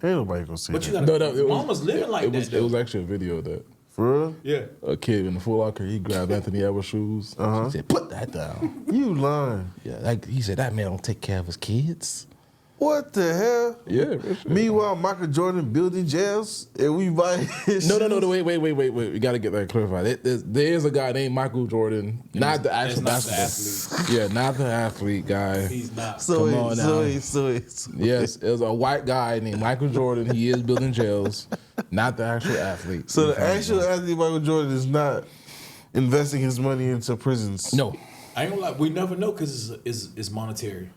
Ain't nobody gonna say But you that. gotta. No, it was, Mama's living like it that. was, though. It was actually a video of that. For real? Yeah. A kid in the Foot Locker, he grabbed Anthony Edwards' shoes. Uh-huh. He said, "Put that down." You lying. Yeah, he said that man don't take care of his kids. What the hell? Yeah. real shit. Meanwhile, Michael Jordan building jails and we buy his No, shoes? wait. We got to get that clarified. There is a guy named Michael Jordan, not the actual That's not the basketball. Yeah, not the athlete guy. He's not. So Come on now. wait. Yes, there's a white guy named Michael Jordan. He is building jails, not the actual athlete. So the actual athlete Michael Jordan is not investing his money into prisons. No, I ain't gonna lie. We never know because it's monetary.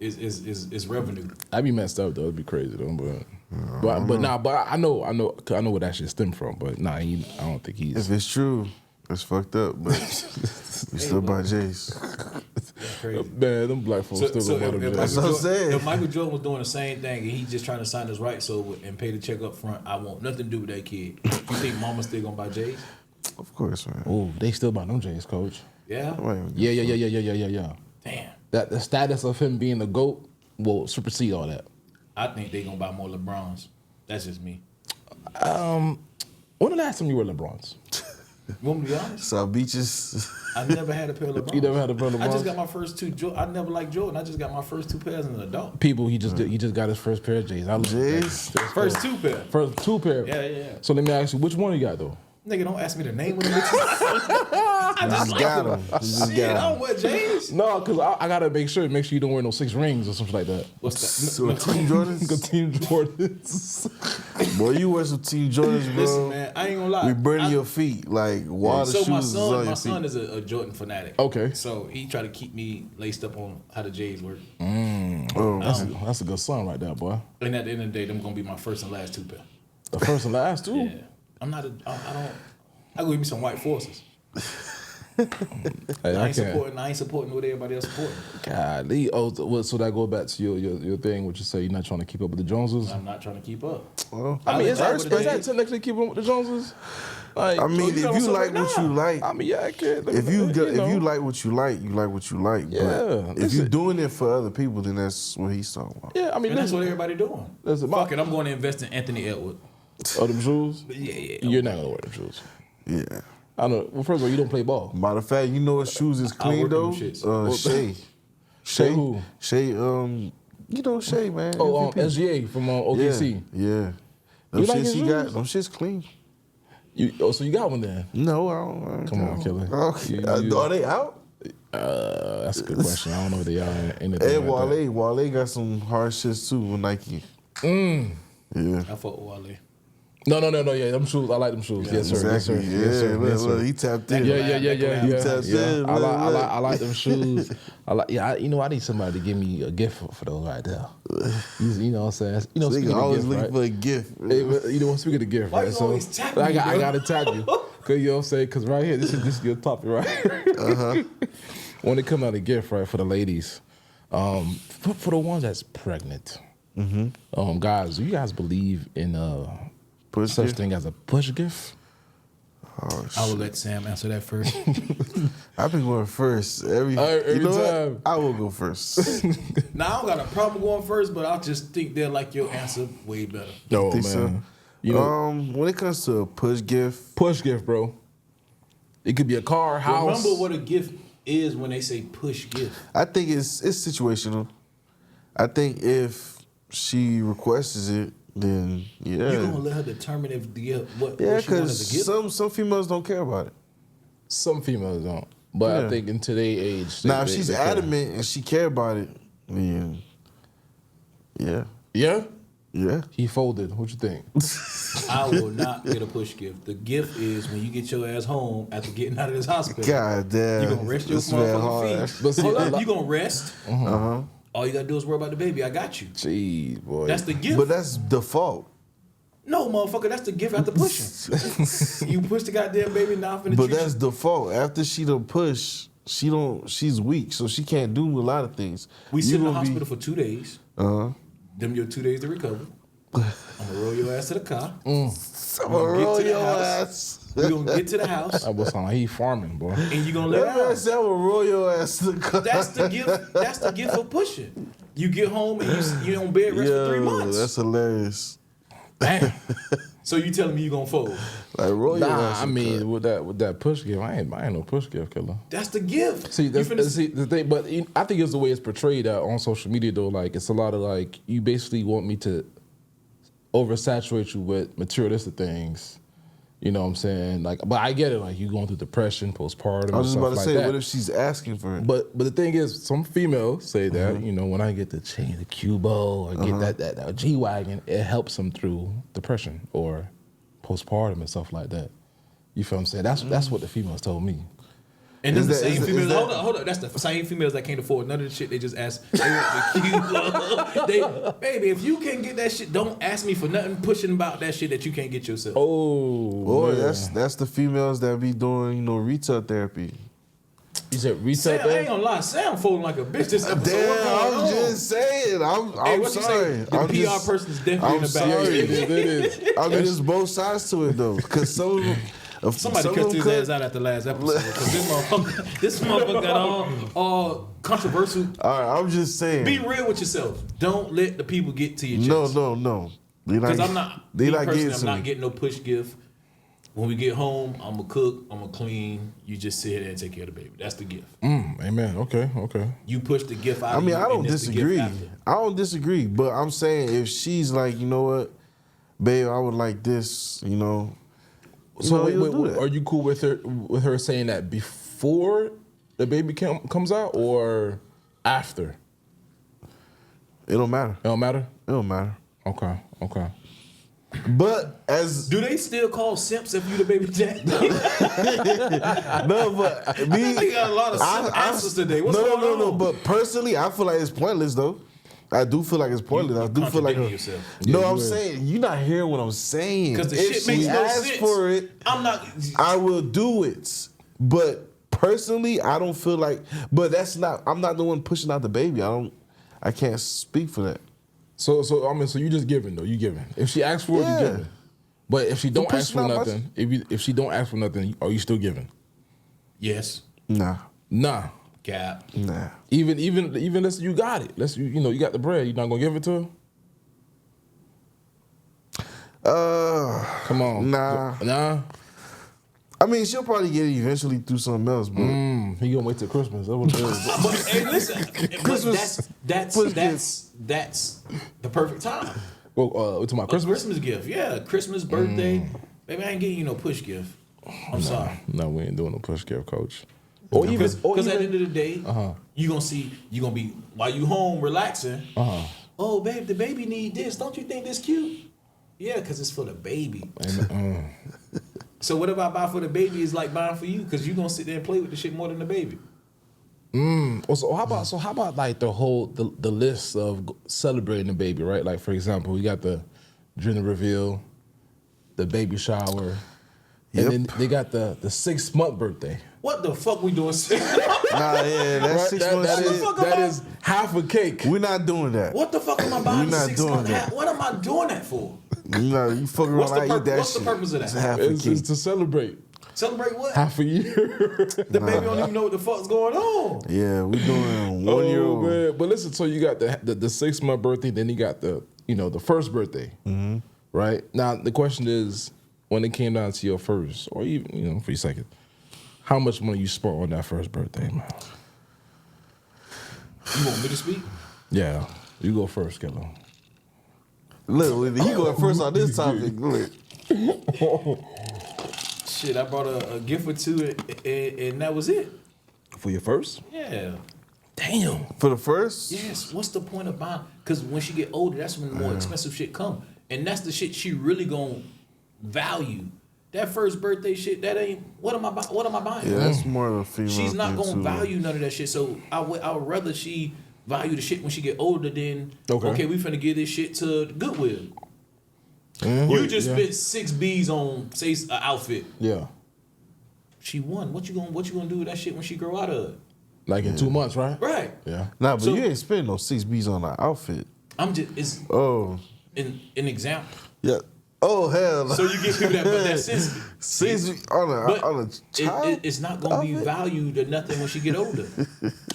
Is revenue. I'd be messed up though. It'd be crazy though. But I know where that shit stemmed from. But nah, I don't think he's. If it's true, it's fucked up, but we still buy J's. crazy. Man, them black folks still So go if, to That's what I'm saying. if Michael Jordan was doing the same thing and he just trying to sign his rights over and pay the check up front, I want nothing to do with that kid. You think Mama still gonna buy J's? Of course, man. Oh, they still buy them J's, coach. Yeah. Yeah. Damn. That the status of him being the GOAT will supersede all that. I think they gonna buy more LeBrons. That's just me. When the last time you were LeBron's? You want me to be honest? South Beaches. I never had a pair of LeBrons. You never had a pair of I just LeBrons? got my first two. I never liked Jordan. I just got my first two pairs as an adult. People, he just got his first pair of J's. I love J's? that. First two pair. First two pair. Yeah. So let me ask you, which one you got though? Nigga, don't ask me the name of the bitches. I Just got him. Just Shit, I got don't him. wear J's. No, because I gotta make sure you don't wear no 6 rings or something like that. What's that? So Team Jordans? Go Team Jordans. Boy, you wear some Team Jordans, bro. Listen, man, I ain't gonna lie. We burning your feet like water So shoes my is on my your son feet. is a Jordan fanatic. Okay. So he tried to keep me laced up on how the J's work. Oh, That's a good song right there, boy. And at the end of the day, them gonna be my first and last two pair. The first and last two. Yeah. I'm not I go give me some white forces. Hey, I ain't can't. supporting what everybody else supporting. Golly. So that go back to your thing, what you say you're not trying to keep up with the Joneses. I'm not trying to keep up. well, I mean, is like that technically keeping up with the Joneses? Like, I mean, so if you got like what's what up you right like, now. I mean, yeah, I can't. if you like what you like, you like what you like. Yeah, But if listen. you're doing it for other people, then that's what he's talking about. yeah, I mean, And that's listen, what everybody doing. listen, Fuck it, I'm going to invest in Anthony Edwards. Oh, them shoes? Yeah. You're not gonna wear them shoes. Yeah. I know. Well, first of all, you don't play ball. Matter of fact, you know what shoes is I clean work though? them shits. Shay. Shay who? Shay, you know Shay, man. Oh, MVP. SGA from OKC. Yeah. Them You like shits his he got, shoes? them shit's clean. So you got one then? No, I don't. Come on, Killer. Okay. You- Are they out? That's a good question. I don't know if they are anything And like that. Wale got some hard shits too with Nike. Yeah. I fuck with Wale. No. Yeah, them shoes. I like them shoes. Yes, sir. Yes, sir. Exactly. Yes, sir. Look, Yes, look, sir. he tapped in. Yeah. He tapped in. I Look. like them shoes. I need somebody to give me a gift for those right there. You know what I'm saying? You know, Nigga speaking of always gift, looking right? for a gift. Hey, but, you know, speaking of gift, Why right? you So always tap I me, bro? gotta tap you, cause you know what I'm saying? Cause right here, this is your topic, right? When it comes out of gift, right, for the ladies, for the ones that's pregnant, guys, do you guys believe in Push such gift? thing as a push gift? Oh, I will let Sam answer that first. I've been going first every Every you know time. What? I will go first. Now I don't got a problem going first, but I just think they'll like your answer way better. No, Think man. so? You know, When it comes to a push gift, push gift, bro. It could be a car, house. Remember what a gift is when they say push gift. I think it's situational. I think if she requests it, then yeah. You gonna let her determine if the gift what Yeah, she wants as a because gift? some females don't care about it. Some females don't, but I Yeah. think in today's age, Now, if they she's care. adamant and she care about it, then yeah, yeah, he folded. What you think? I will not get a push gift. The gift is when you get your ass home after getting out of this hospital. God damn, You gonna rest your this man motherfucking hard. feet. But see, Hold a up, lot- you gonna rest. All you gotta do is worry about the baby. I got you. Jeez, boy. That's the gift. But that's default. No, motherfucker, that's the gift after pushing. You push the goddamn baby, now I'm finna But treat that's you. default. After she don't push, she's weak, so she can't do a lot of things. We You sit in the gonna be- hospital for 2 days. Them your 2 days to recover. I'm gonna roll your ass to the car. I'ma gonna get roll to the your house. ass. We gonna get to the house That was sound like he farming, boy. and you gonna lay That man down. said, I'ma roll your ass to the car. That's the gift. That's the gift of pushing. You get home and you on bed rest for 3 months. That's hilarious. Damn. So you telling me you gonna fold? Like roll your Nah, ass. I to the mean with that push gift, I ain't no push gift killer. That's the gift. See, You that's, finna- see the thing, but I think it's the way it's portrayed out on social media though. Like it's a lot of like you basically want me to oversaturate you with materialistic things. You know what I'm saying? Like, but I get it. Like you going through depression, postpartum, I was just and stuff about to like say, that. what if she's asking for it? But the thing is, some females say that you know when I get to change the Cubo or get that G wagon, it helps them through depression or postpartum and stuff like that. You feel what I'm saying? That's what the females told me. And then Is the that- same is that- females. is that- Hold up. That's the same females that can't afford none of the shit. They just ask. They want the cute. Baby, if you can't get that shit, don't ask me for nothing. Pushing about that shit that you can't get yourself. Oh, Or man. that's the females that be doing retail therapy. You said Sam, reset I ain't day? gonna lie, Sam folding like a bitch this episode. Damn, What's going I'm on? just saying. I'm What you sorry. say? The I'm PR just, person's definitely I'm in the back. sorry. It is. I mean, there's both sides to it though, because some of them. Somebody cussed his ass out at the last episode because this motherfucker got all controversial. All right, I'm just saying. Be real with yourself. Don't let the people get to your chest. No. Because I'm not. They Me not personally, getting I'm to not me. getting no push gift. When we get home, I'm gonna cook. I'm gonna clean. You just sit there and take care of the baby. That's the gift. Amen. Okay. You push the gift out. I mean, of you, I don't and it's the gift disagree. after. I don't disagree, but I'm saying if she's like, you know what, babe, I would like this, you know. So you'll do wait, that. are you cool with her saying that before the baby comes out or after? It don't matter. It don't matter. It don't matter. Okay. But as Do they still call simps if you the baby daddy? no, but me, We got a lot of simp answers today. What's going on? No. But personally, I feel like it's pointless though. I do feel like it's pointless. I do feel like contradicting yourself. No, Yeah, I'm you is. saying you're not hearing what I'm saying. Because the If shit she makes no asks sense. for it, I'm not. I will do it. But personally, I don't feel like. But that's not. I'm not the one pushing out the baby. I can't speak for that. So you just giving though. You giving. If she asks for it, Yeah. you giving. But if she don't ask pushing for out my- nothing, if she don't ask for nothing, are you still giving? Yes. Nah. Cap. Nah. Even let's you got it. You got the bread. You're not gonna give it to her. Come on. Nah. I mean, she'll probably get it eventually through something else, but He gonna wait till Christmas. That's what it is. But hey, listen. Christmas- That's the perfect time. Well, to my Christmas. Christmas gift. Yeah, Christmas, birthday. Baby, I ain't getting you no push gift. I'm sorry. No, we ain't doing no push gift, coach. Or even, Because at the end of the day, you gonna be while you home relaxing. Oh, babe, the baby need this. Don't you think this cute? Yeah, because it's for the baby. So whatever I buy for the baby is like buying for you because you gonna sit there and play with the shit more than the baby. So how about like the list of celebrating the baby, right? Like for example, we got the gender reveal, the baby shower, and then they got the 6-month birthday. What the fuck we doing? nah, yeah, that's 6 months shit. That is half a cake. We're not doing that. What the fuck am I buying? We're not 6 doing month that. hat? What am I doing that for? You fuck around, What's the I pur- eat that what's the shit. purpose of that? It's a half a It's cake. to celebrate Celebrate what? half a year. The baby don't even know what the fuck's going on. Yeah, we doing 1 year old. Man. But listen, so you got the 6-month birthday, then you got the first birthday, right? Now the question is, when it came down to your first, or even for your second, how much money you spent on that first birthday, man? You want me to speak? Yeah, you go first, Killer. Look, he going first on this topic. Look. Shit, I brought a gift or two, and that was it. For your first? Yeah. Damn. For the first? Yes. What's the point of buying? Because when she get older, that's when the more expensive shit come, and that's the shit she really gonna value. That first birthday shit, that ain't. What am I buying? Yeah, that's more of a female. She's not thing, gonna too. value none of that shit. So I would rather she value the shit when she get older than Okay. we finna give this shit to Goodwill. Mm-hmm. You just spent 6 B's on say an outfit. Yeah. She won. What you gonna do with that shit when she grow out of it? Like in 2 months, right? Right. Yeah. Nah, but So- you ain't spending no 6 B's on an outfit. It's Oh. an example. Yeah. Oh, hell no. So you get people that sensitive. 6 B's on a child? It's not gonna be outfit? valued or nothing when she get older.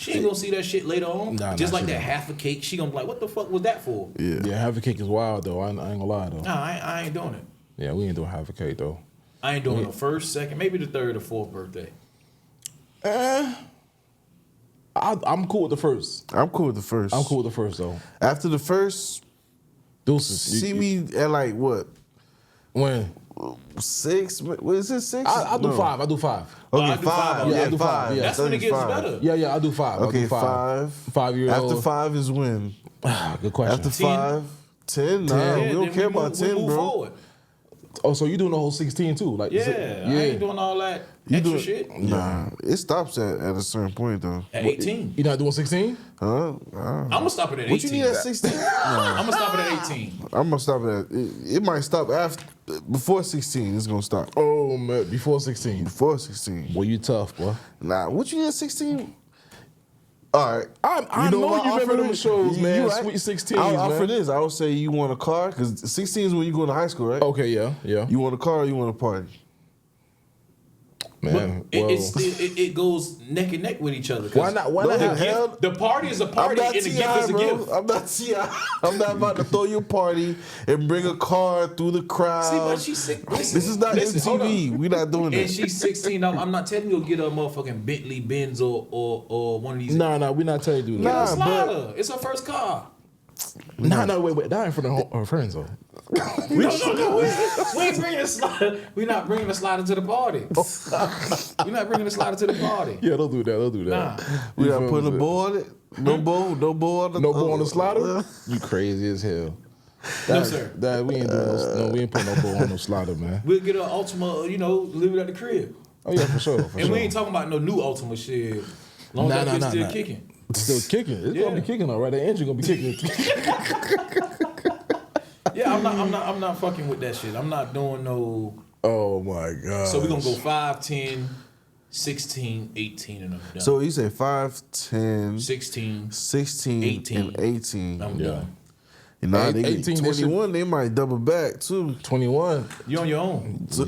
She ain't gonna see that shit later on. Nah, Just nah, like she that not. half a cake, she gonna be like, what the fuck was that for? Yeah. Yeah, half a cake is wild though. I ain't gonna lie though. Nah, I ain't doing it. Yeah, we ain't doing half a cake though. I ain't doing the first, second, maybe the third or fourth birthday. I'm cool with the first. I'm cool with the first. I'm cool with the first though. After the first, Deuces. see me at like what? When? 6? What is it, 6? I do 5. I do 5. Oh, Okay, I do 5. five. Yeah, I Yeah, do 5. five. Yeah. That's when it gets 5. better. Yeah, I do 5. Okay, I do 5. 5 years After old. 5 is when? Good question. After 10. 5? 10? Nah, Yeah, we don't then care move- about we 10, move bro. Forward. Oh, so you doing the whole 16 too? Like, Yeah, yeah. I ain't doing all that You extra do shit. Nah, it stops at a certain point, though. At 18. You not doing 16? Huh? I'm gonna stop it at 18. What you need at 16? I'm gonna stop it at 18. I'm gonna stop it at it might stop Before 16, it's gonna start. Oh man, before 16. Before 16. Well, you tough, boy. Nah, what you at 16? All right. I know what you offer remember them is? shows, man. You right. Sweet 16s, I'll man. offer this. I would say you want a car, because 16 is when you go to high school, right? Okay, yeah. You want a car or you want a party? Man, But well, it goes neck and neck with each other. 'cause why not? Why not No, have hell- The party is a I'm party not and the T.I., gift is a bro. gift. I'm not T.I. I'm not about to throw you a party and bring a car through the crowd. See, but she's sick. Listen, This is not listen, hold MTV. on. We're not doing And that. she's 16. I'm not telling you to get a motherfucking Bentley Benz or one of these. Nah, we're not telling you to do Get that. a slider. It's her first car. Nah, wait. That ain't for her friends though. No. We ain't bringing a slider. We're not bringing a slider to the party. We're not bringing a slider to the party. Yeah, don't do that. Nah. We You not feel putting a me? bow on it. No bow on the No bow on the slider? You crazy as hell. No, sir. We ain't doing no. We ain't putting no bow on no slider, man. We'll get an Ultima, live it at the crib. Oh yeah, for sure. And we ain't talking about no new Ultima shit. Long as that bitch still kicking. Still kicking. It's Yeah. gonna be kicking, all right. The engine gonna be kicking. Yeah, I'm not fucking with that shit. I'm not doing no. Oh my god. So we're gonna go 5, 10, 16, 18, and I'm done. So you say 5, 10, 16, 16, 18. and 18. I'm Yeah. done. And now they 18, get they should- 21, they might double back too. 21. You on your own. So,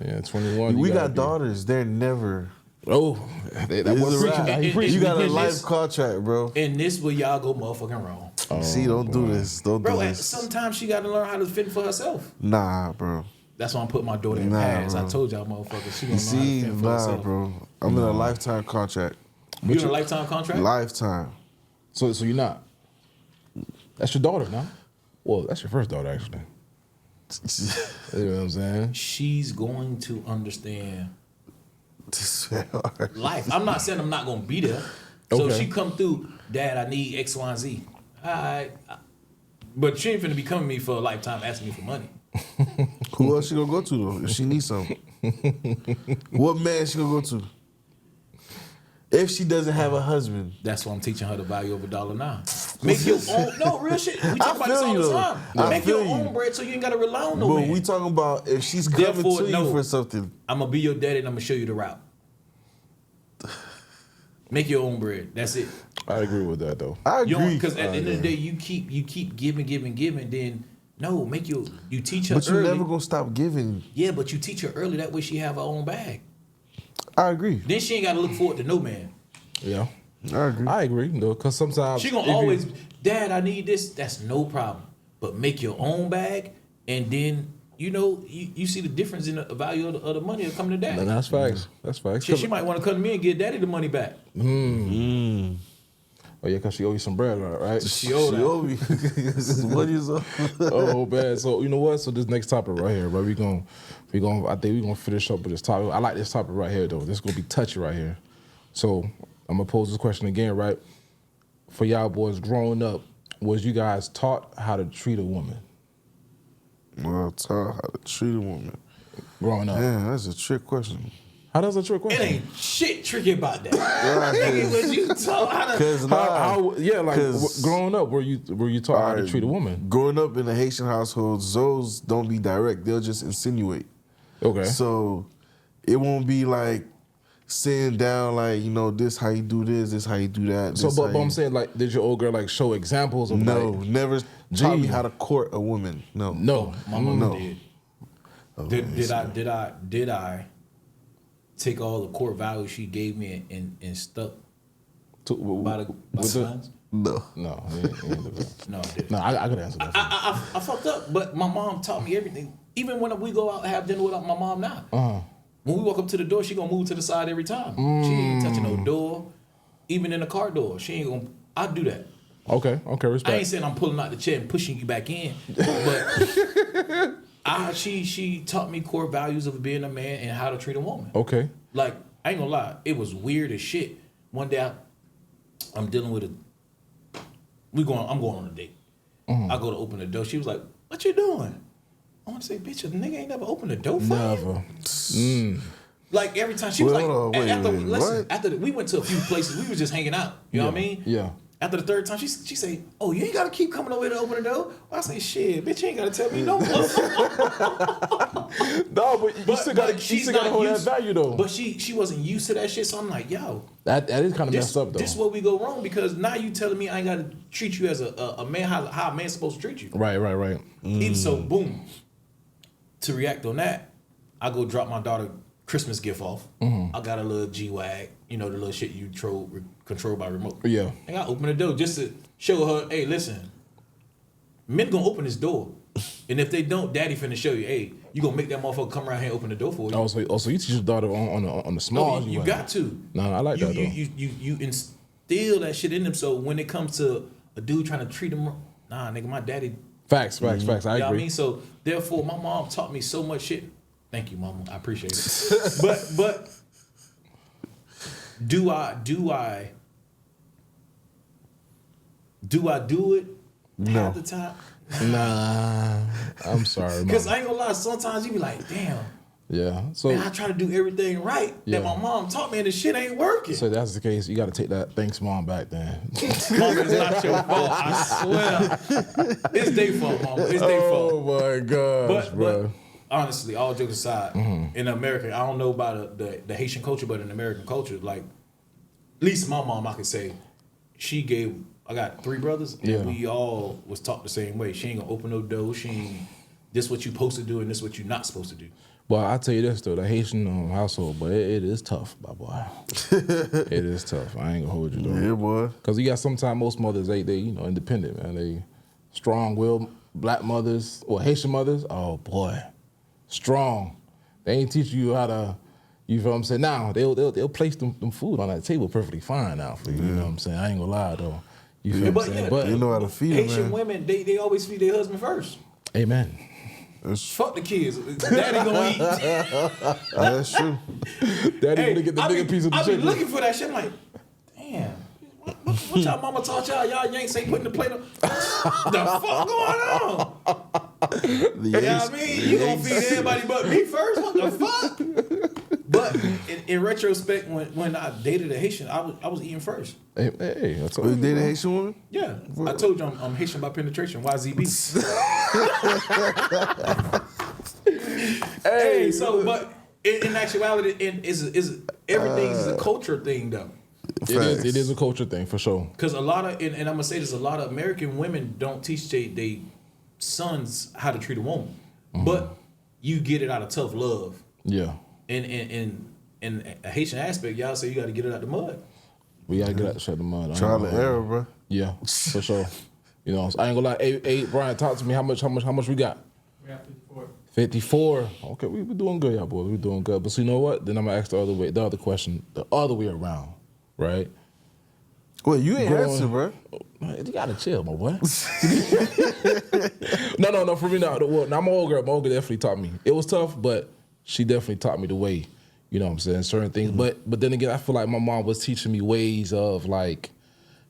Yeah, 21. we you got gotta be- daughters. They're never. Oh, that It's was a preaching. wrap. Now he It- preaching. You got a and life this- contract, bro. And this where y'all go motherfucking wrong. See, don't do this. Don't do Bro, this. sometimes she gotta learn how to fend for herself. Nah, bro. That's why I'm putting my daughter in Nah, pads. I bro. told y'all motherfuckers she You gonna learn how see, to fend for nah, herself. bro. I'm in a lifetime contract. You in a lifetime contract? Lifetime. So you're not. That's your daughter, now. Well, that's your first daughter, actually. You know what I'm saying? She's going to understand This is hard. life. I'm not saying I'm not gonna be there. So if Okay. she come through, Dad, I need X, Y, and Z. All right. But she ain't finna be coming to me for a lifetime asking me for money. Who else she gonna go to though? If she needs something. What man she gonna go to? If she doesn't have a husband. That's why I'm teaching her the value of $1 now. Make your own. No, real shit. We talk about this feel all you, the though. time. I Make your feel you. own bread so you ain't gotta rely on no But man. we talking about if she's coming Therefore, to no. you for something. I'm gonna be your daddy and I'm gonna show you the route. Make your own bread. That's it. I agree with that, though. I You agree. because at the end of the day, you keep giving. Then no, you teach her But you're early. never gonna stop giving. Yeah, but you teach her early. That way she have her own bag. I agree. Then she ain't got to look forward to no man. Yeah. I agree. I agree, though, because sometimes She gonna always, Dad, I need this. That's no problem. But make your own bag, and then you see the difference in the value of the money that coming to Daddy. And that's facts. That's facts. Shit, she might want to come to me and get Daddy the money back. Oh yeah, because she owe you some bread, right? She owe that. me. What is up? Oh bad. So you know what? So this next topic right here, bro. We gonna. I think we gonna finish up with this topic. I like this topic right here, though. This is gonna be touchy right here. So I'm gonna pose this question again, right? For y'all boys growing up, was you guys taught how to treat a woman Well, tell her how to treat a woman. growing up? Man, that's a trick question. How does a trick It question? ain't shit tricky about that. Nigga, was you taught how to? Cause Growing up, were you taught how to treat a woman? Growing up in a Haitian household, those don't be direct. They'll just insinuate. Okay. So it won't be like sitting down like, this how you do this how you do that. So, this but how I'm you- saying, like, did your old girl like show examples of No, like? never taught me Gee. how to court a woman. No. No. My mama No. did. Oh, Did I take all the core values she gave me and stuck by the lines? No. No, he ain't do that. No, I didn't. No, I could answer that. For you. I fucked up, but my mom taught me everything. Even when we go out and have dinner with my mom now. When we walk up to the door, she gonna move to the side every time. She ain't touching no door, even in the car door. She ain't gonna. I do that. Okay, respect. I ain't saying I'm pulling out the chair and pushing you back in, but she taught me core values of being a man and how to treat a woman. Okay. Like, I ain't gonna lie, it was weird as shit. One day I'm dealing with I'm going on a date. I go to open the door. She was like, "What you doing?" I want to say, "Bitch, a nigga ain't never opened the door for you." Never. Like every time she was Well, like, hold on, wait, after wait, what? we went to a few places, we was just hanging out. You know what I mean? Yeah. After the third time, she say, "Oh, you ain't gotta keep coming over here to open the door." I say, "Shit, bitch, you ain't gotta tell me no more." No, but you still gotta hold that value though. But she wasn't used to that shit, so I'm like, yo, that is kind of messed up though. This is where we go wrong because now you telling me I ain't gotta treat you as a man how a man's supposed to treat you. Right. So boom. To react on that, I go drop my daughter Christmas gift off. I got a little G-Wag, the little shit you control by remote. Yeah. And I open the door just to show her, hey, listen, men gonna open this door. And if they don't, daddy finna show you, hey, you gonna make that motherfucker come around here and open the door for you. Also, you teach your daughter on the small. No, you got to. No, I like that though. You instill that shit in them so when it comes to a dude trying to treat him, nah, nigga, my daddy. Facts. I agree. You know what I mean? So therefore, my mom taught me so much shit. Thank you, mama. I appreciate it. but do I do it half the time? Nah, I'm sorry. Because I ain't gonna lie, sometimes you be like, damn. Yeah. So man, I try to do everything right that my mom taught me and the shit ain't working. So that's the case. You got to take that thanks mom back then. Mom, it's not your fault. I swear. It's their fault, mama. It's their fault. Oh my gosh, but honestly, all jokes aside, in America, I don't know about the Haitian culture, but in American culture, like, at least my mom, I could say, I got 3 brothers, and we all was taught the same way. She ain't gonna open no doors. She ain't, this what you supposed to do, and this what you not supposed to do. Well, I tell you this though, the Haitian household, but it is tough, my boy. It is tough. I ain't gonna hold you though. Yeah, boy. Because you got sometimes most mothers they independent, man. They strong-willed black mothers or Haitian mothers. Oh boy, strong. They ain't teach you how to. You feel what I'm saying? Now they'll place them food on that table perfectly fine now for you. You know what I'm saying? I ain't gonna lie though. You feel what I'm saying? But they know how to feed them. Haitian women, they always feed their husband first. Amen. Fuck the kids. Daddy gonna eat. That's true. Daddy gonna get the bigger piece of the chicken. I be looking for that shit. I'm like, damn. What y'all mama taught y'all? Y'all yanks ain't putting the plate on. The fuck going on? You know what I mean? You gonna feed everybody but me first? What the fuck? But in retrospect, when I dated a Haitian, I was eating first. Hey, that's all. You dated a Haitian woman? Yeah, I told you I'm Haitian by penetration. YZB. Hey, so but in actuality, everything is a culture thing though. It is a culture thing for sure. Because a lot of, and I'm gonna say this, a lot of American women don't teach they sons how to treat a woman, but you get it out of tough love. Yeah. In a Haitian aspect, y'all say you got to get it out the mud. We gotta get out the mud. Trial and error, bro. Yeah, for sure. I ain't gonna lie. Hey, Brian, talk to me. How much we got? We got 54. 54. Okay, we doing good, y'all boys. We doing good. But so you know what? Then I'm gonna ask the other question, the other way around, right? Well, you ain't answer, bro. You gotta chill, my boy. No. For me, no. Well, now my old girl definitely taught me. It was tough, but she definitely taught me the way. You know what I'm saying? Certain things. But then again, I feel like my mom was teaching me ways of like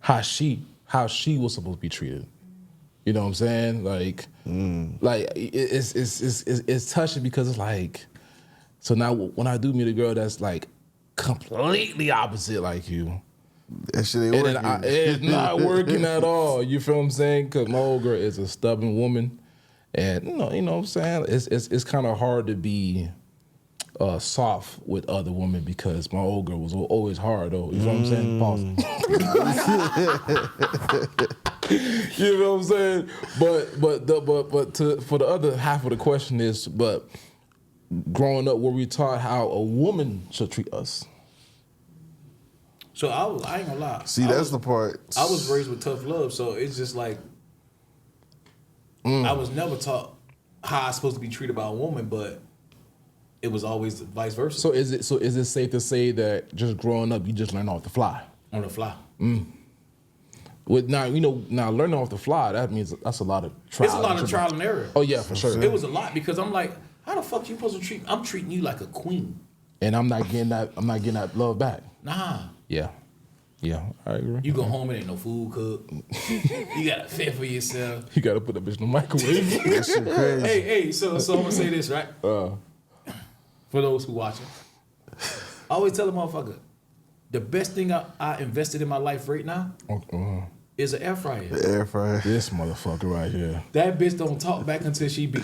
how she was supposed to be treated. You know what I'm saying? Like it's touching because it's like, so now when I do meet a girl that's like completely opposite like you, that shit ain't working. It's not working at all. You feel what I'm saying? Because my old girl is a stubborn woman, and you know what I'm saying. It's kind of hard to be soft with other women because my old girl was always hard though. You know what I'm saying? Pause. You know what I'm saying? But for the other half of the question is, but growing up, were we taught how a woman should treat us? So I ain't gonna lie. See, that's the part. I was raised with tough love, so it's just like I was never taught how I was supposed to be treated by a woman, but it was always vice versa. So is it safe to say that just growing up you just learn off the fly? On the fly. Now learning off the fly, that means that's a lot of trial. It's a lot of trial and error. Oh yeah, for sure. It was a lot because I'm like, how the fuck you supposed to treat? I'm treating you like a queen, and I'm not getting that love back. Nah. Yeah, I agree. You go home and ain't no food cooked. You gotta fend for yourself. You gotta put that bitch in the microwave. That shit crazy. Hey, so I'm gonna say this, right? For those who watching, I always tell a motherfucker, the best thing I invested in my life right now is an air fryer. The air fryer. This motherfucker right here. That bitch don't talk back until she be.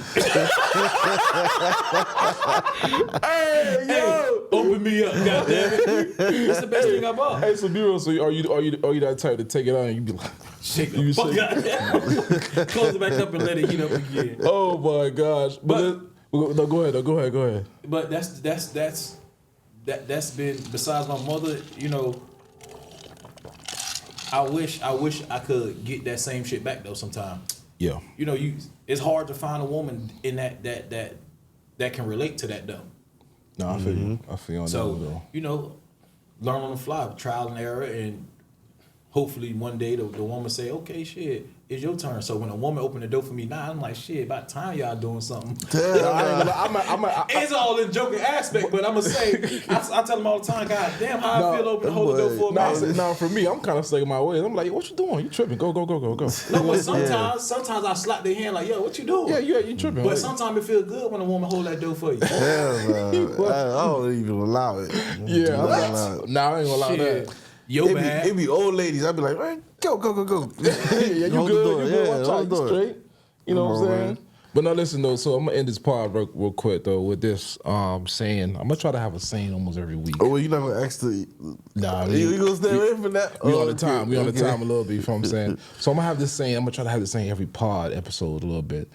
Hey, open me up, goddamn it! That's the best thing I bought. Hey, so B-Roll, so are you that type to take it out and you be like, Shake the fuck out. Close it back up and let it heat up again. oh my gosh! But no, go ahead. But that's been besides my mother. You know, I wish I could get that same shit back though. Sometime. Yeah. You know, it's hard to find a woman in that can relate to that though. No, I feel you. I feel on that So though. you know, learn on the fly, trial and error, and hopefully one day the woman say, okay, shit, it's your turn. So when a woman open the door for me now, I'm like, shit, about time y'all doing something. It's all in joking aspect, but I'm gonna say, I tell them all the time, God damn, how I feel open to hold the door for a man. Now for me, I'm kind of stuck in my ways. I'm like, what you doing? You tripping? Go. No, but sometimes I slap their hand like, yo, what you doing? Yeah, you tripping. But sometimes it feel good when a woman hold that door for you. Hell no. I don't even allow it. Yeah, Do not allow it. nah, I ain't gonna allow Shit. that. Yo, man. It be old ladies. I be like, man, go. Yeah, you Hold the good? door. You good? Yeah, Watch hold out, the you door. straight. You know what I'm Come on, saying? man. But now listen though, so I'm gonna end this pod real quick though with this saying. I'm gonna try to have a saying almost every week. Oh, well, you're not gonna ask the. Nah, You gonna stay away from that? We on the Okay, time. We on the okay. time a little bit. You know what I'm saying? So I'm gonna have this saying. I'm gonna try to have this saying every pod episode a little bit.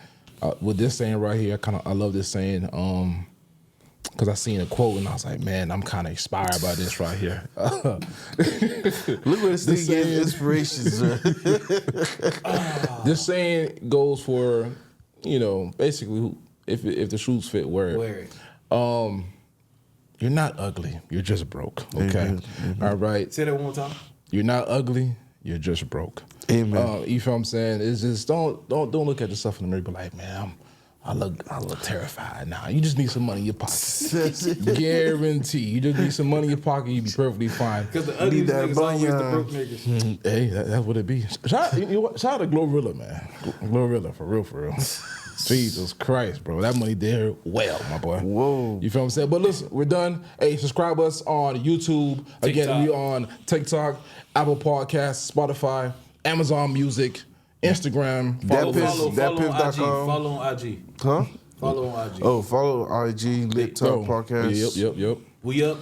With this saying right here, I love this saying. Because I seen a quote and I was like, man, I'm kind of inspired by this right here. Look where this thing gets inspirations. This saying goes for, you know, basically, if the shoes fit, wear it. You're not ugly. You're just broke. Okay. All right. Say that one more time. You're not ugly. You're just broke. Amen. You feel what I'm saying? It's just don't look at yourself in the mirror. Be like, man, I look terrified now. You just need some money in your pocket. Guarantee. You just need some money in your pocket. You be perfectly fine. Because the ugliest that niggas always the bunion. broke niggas. Hey, that's what it be. Shout out to Glorilla, man. Glorilla, for real. Jesus Christ, bro. That money there well, my boy. Whoa. You feel what I'm saying? But listen, we're done. Hey, subscribe us on YouTube. Again, TikTok. we on TikTok, Apple Podcasts, Spotify, Amazon Music, Instagram. That piss- Follow on IG. thatpiff.com. Follow on IG. Huh? Follow on IG. Oh, follow IG Lit Talk Podcast. Yep. We up.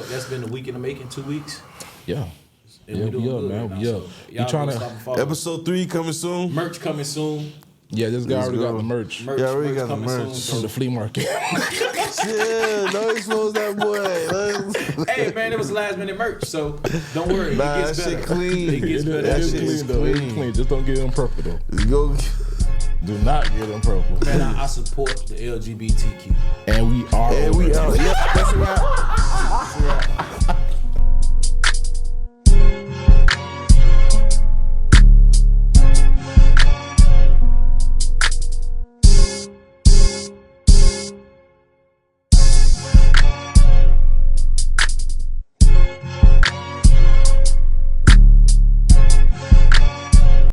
That's been a week in the making, 2 weeks. Yeah. And Yeah, we doing we up, good man. right We now, up. so You y'all tryna- go stop and follow. Episode 3 coming soon. Merch coming soon. Yeah, this guy Let's already go. got the merch Merch, Yeah, I already merch got the coming merch. soon. from the flea market. Yeah, don't expose that boy. Hey man, it was last minute merch, so don't worry. Nah, it gets that shit better. clean. It gets It better. That is shit clean is though. It's clean. clean. Just don't get it on purple though. Go. Do not get it on purple. Man, I support the LGBTQ. And we are. And we out. Yep, that's a wrap.